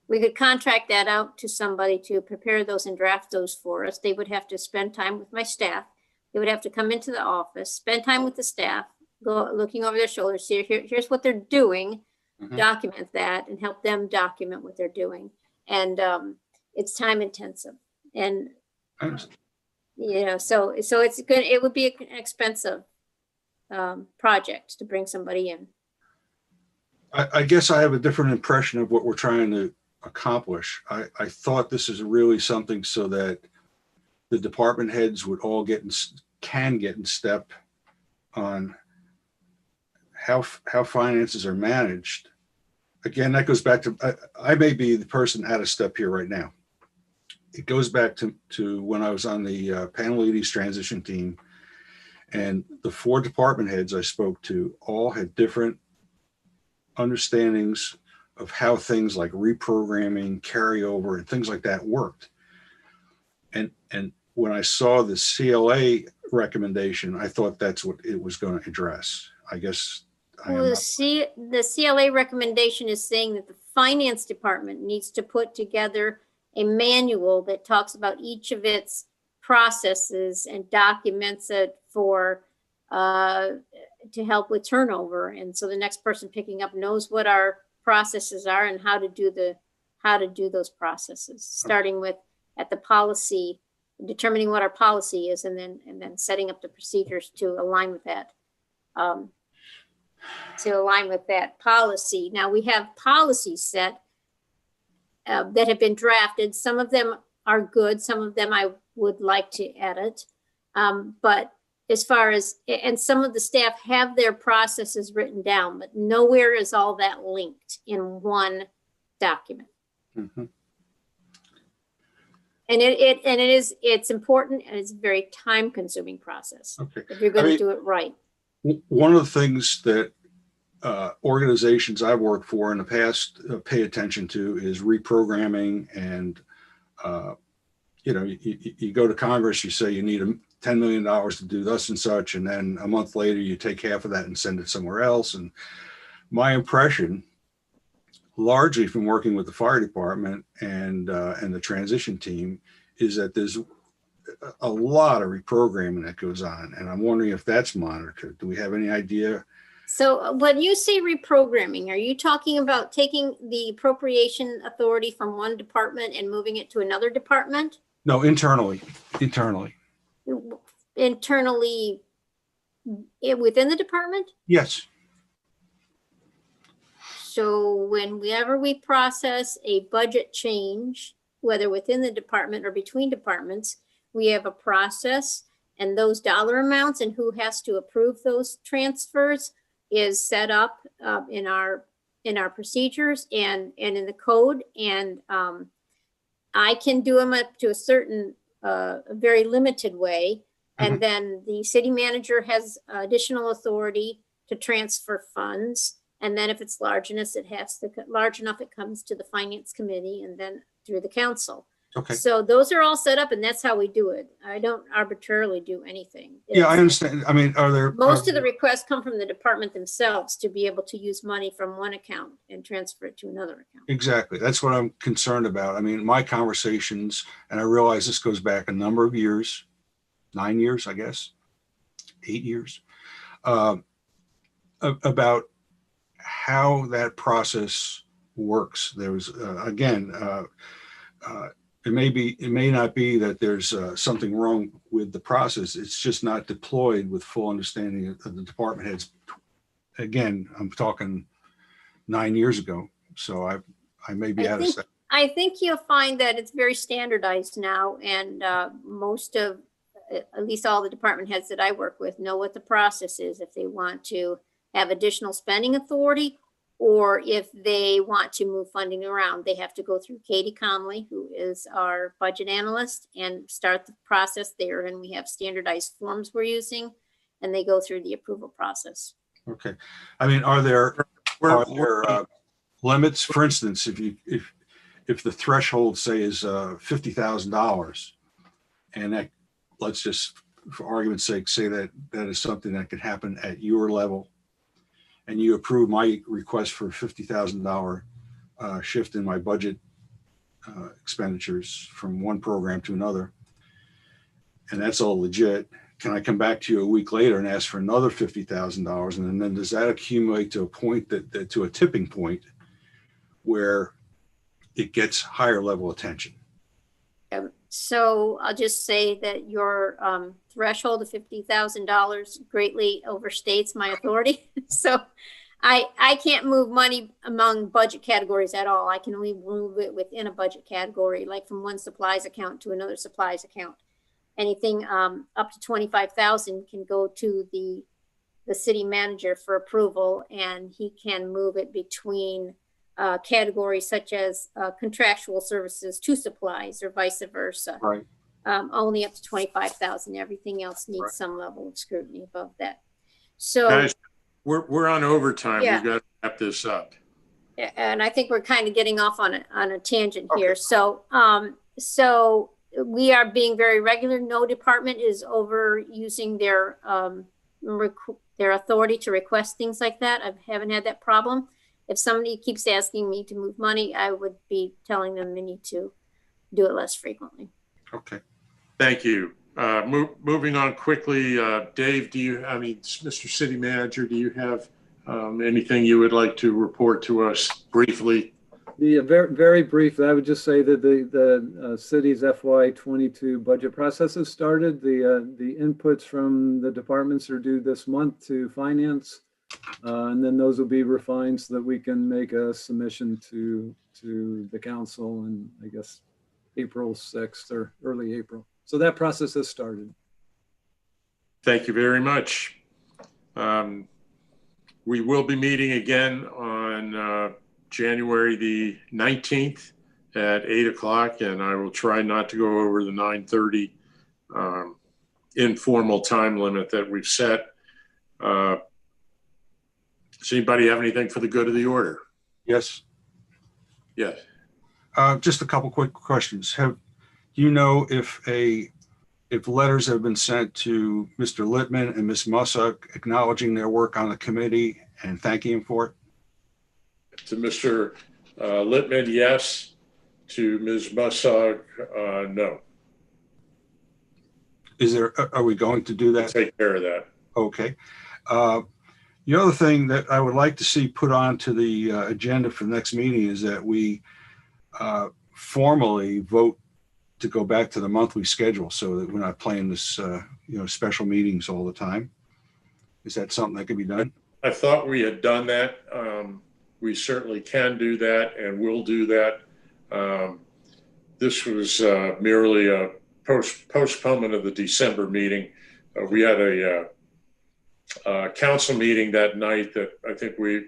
We could contract that out to somebody to prepare those and draft those for us. They would have to spend time with my staff. They would have to come into the office, spend time with the staff, go looking over their shoulders, see here's what they're doing, document that, and help them document what they're doing. And it's time intensive. And so it's good. It would be an expensive project to bring somebody in. I guess I have a different impression of what we're trying to accomplish. I thought this is really something so that the department heads would all can get in step on how finances are managed. Again, that goes back to, I may be the person out of step here right now. It goes back to when I was on the panel ladies transition team, and the 4 department heads I spoke to all had different understandings of how things like reprogramming, carryover, and things like that worked. And when I saw the CLA recommendation, I thought that's what it was going to address. I guess I am Well, not. the CLA recommendation is saying that the finance department needs to put together a manual that talks about each of its processes and documents it for to help with turnover. And so the next person picking up knows what our processes are and how to do those processes, starting with at the policy, determining what our policy is, and then setting up the procedures to align with that. To align with that policy. Now we have policies set that have been drafted. Some of them are good. Some of them I would like to edit. But as far as, and some of the staff have their processes written down, but nowhere is all that linked in one document. Mhm. And it's important, and it's a very time consuming process Okay. if you're going to do it right. One of the things that organizations I've worked for in the past pay attention to is reprogramming. And, you go to Congress, you say you need $10 million to do thus and such. And then a month later, you take half of that and send it somewhere else. And my impression, largely from working with the fire department and the transition team, is that there's a lot of reprogramming that goes on. And I'm wondering if that's monitored. Do we have any idea? So when you say reprogramming, are you talking about taking the appropriation authority from one department and moving it to another department? No, internally. Internally within the department? Yes. So whenever we process a budget change, whether within the department or between departments, we have a process, and those dollar amounts and who has to approve those transfers is set up in our procedures and in the code. And I can do them up to a certain very limited way. And then the city manager has additional authority to transfer funds. And then if it's large enough, it comes to the finance committee and then through the council. Okay. So those are all set up, and that's how we do it. I don't arbitrarily do anything. Yeah, I understand. I mean, Most of the requests come from the department themselves to be able to use money from one account and transfer it to another account. Exactly. That's what I'm concerned about. I mean, my conversations, and I realize this goes back a number of years, 9 years, I guess, 8 years, about how that process works. There was, it may not be that there's something wrong with the process. It's just not deployed with full understanding of the department heads. Again, I'm talking 9 years ago, so I may be out of step. I think you'll find that it's very standardized now, and most of, at least all the department heads that I work with, know what the process is if they want to have additional spending authority, or if they want to move funding around. They have to go through Katie Conley, who is our budget analyst, and start the process there. And we have standardized forms we're using, and they go through the approval process. Okay. I mean, are there limits? For instance, if the threshold, say, is $50,000, and that, let's just, for argument's sake, say that is something that could happen at your level, and you approve my request for $50,000 shift in my budget expenditures from one program to another, and that's all legit, can I come back to you a week later and ask for another $50,000? And then does that accumulate to a point to a tipping point where it gets higher level attention? So I'll just say that your threshold of $50,000 greatly overstates my authority. So I can't move money among budget categories at all. I can only move it within a budget category, like from one supplies account to another supplies account. Anything up to 25,000 can go to the city manager for approval, and he can move it between categories such as contractual services to supplies or vice versa. Right. Only up to 25,000. Everything else needs some level of scrutiny above that. So guys, we're on overtime. Yeah. We've got to wrap this up. And I think we're kind of getting off on a tangent here. Okay. So we are being very regular. No department is overusing their authority to request things like that. I haven't had that problem. If somebody keeps asking me to move money, I would be telling them they need to do it less frequently. Okay. Thank you. Moving on quickly, Dave, Mr. City Manager, do you have anything you would like to report to us briefly? Yeah, very, very briefly, I would just say that the city's FY22 budget process has started. The inputs from the departments are due this month to finance, and then those will be refined so that we can make a submission to the council in, I guess, April 6th or early April. So that process has started. Thank you very much. We will be meeting again on January the 19th at 8 o'clock, and I will try not to go over the 9:30 informal time limit that we've set. Does anybody have anything for the good of the order? Yes. Yes. Just a couple quick questions. Have you know if letters have been sent to Mr. Littman and Ms. Mussuk acknowledging their work on the committee and thanking him for it? To Mr. Littman, yes. To Ms. Mussuk, no. Are we going to do that? Take care of that. Okay. The other thing that I would like to see put onto the agenda for the next meeting is that we formally vote to go back to the monthly schedule so that we're not playing this, special meetings all the time. Is that something that can be done? I thought we had done that. We certainly can do that and will do that. This was merely a postponement of the December meeting. We had a council meeting that night that I think we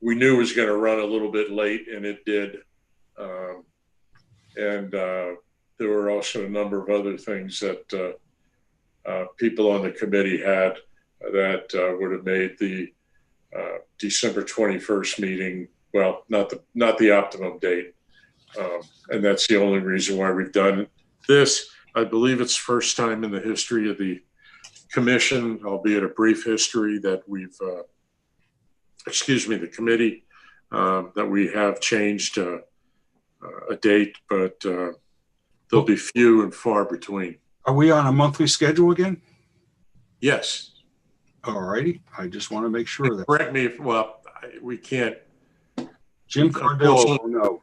knew was going to run a little bit late, and it did. And there were also a number of other things that people on the committee had that would have made the December 21st meeting, well, not the optimum date. And that's the only reason why we've done this. I believe it's the first time in the history of the commission, albeit a brief history, that we've, the committee, that we have changed a date, but there'll be few and far between. Are we on a monthly schedule again? Yes. All righty. I just want to make sure that. Correct me if, we can't. Jim Cardillo, no.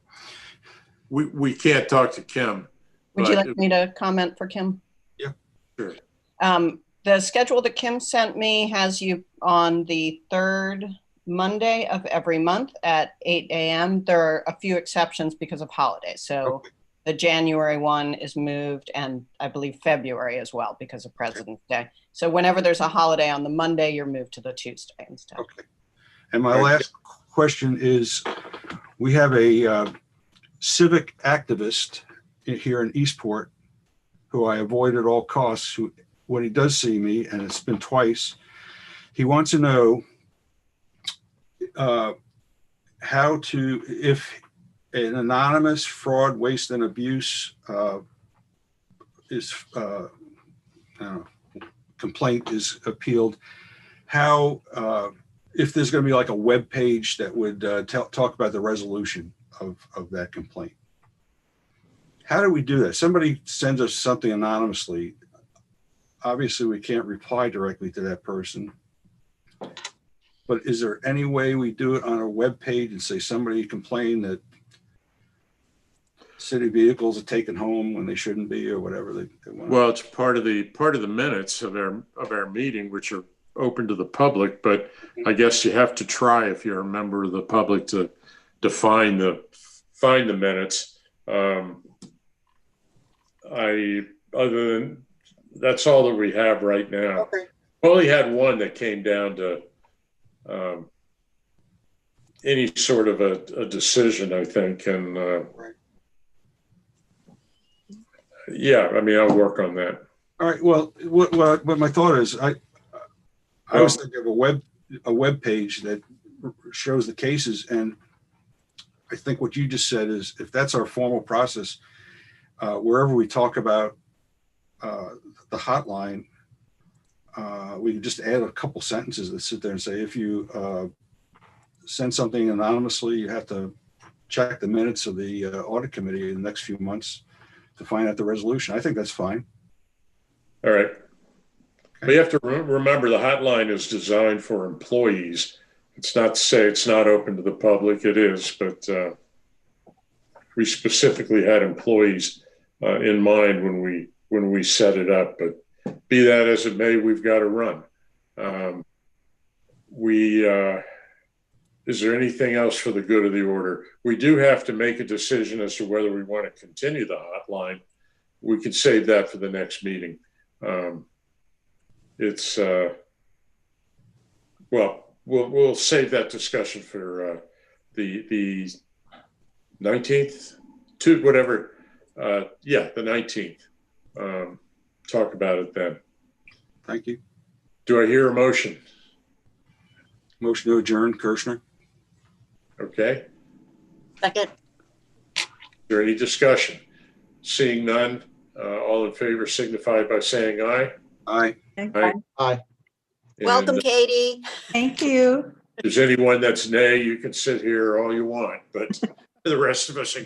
We can't talk to Kim. Would you like me to comment for Kim? Yeah, sure. The schedule that Kim sent me has you on the third Monday of every month at 8 a.m. There are a few exceptions because of holidays. So the January one is moved, and I believe February as well because of President's Day. So whenever there's a holiday on the Monday, you're moved to the Tuesday instead. Okay. And my last question is, we have a civic activist here in Eastport who I avoid at all costs, who, when he does see me, and it's been twice, he wants to know if an anonymous fraud, waste, and abuse complaint is appealed, how if there's going to be like a web page that would talk about the resolution of that complaint. How do we do that? Somebody sends us something anonymously. Obviously, we can't reply directly to that person. But is there any way we do it on a web page and say somebody complained that city vehicles are taken home when they shouldn't be, or whatever they want? Well, it's part of the minutes of our meeting, which are open to the public. But I guess you have to try, if you're a member of the public, to find the minutes. That's all that we have right now. Okay. We only had one that came down to any sort of a decision, I think, and yeah, I mean, I'll work on that. All right. Well, what my thought is, I was thinking of a web page that shows the cases, and I think what you just said is, if that's our formal process, wherever we talk about the hotline, we can just add a couple sentences that sit there and say, if you send something anonymously, you have to check the minutes of the audit committee in the next few months to find out the resolution. I think that's fine. All right. But you have to remember the hotline is designed for employees. It's not to say it's not open to the public. It is, but we specifically had employees in mind when we set it up. But be that as it may, we've got to run. Is there anything else for the good of the order? We do have to make a decision as to whether we want to continue the hotline. We could save that for the next meeting. We'll save that discussion for the 19th to whatever. The 19th. Talk about it then. Thank you. Do I hear a motion? Motion to adjourn, Kirschner. Okay. Second. Is there any discussion? Seeing none, all in favor signify by saying aye. Aye. Aye. Aye. Welcome, And Katie. Thank you. if there's anyone that's nay, you can sit here all you want, but the rest of us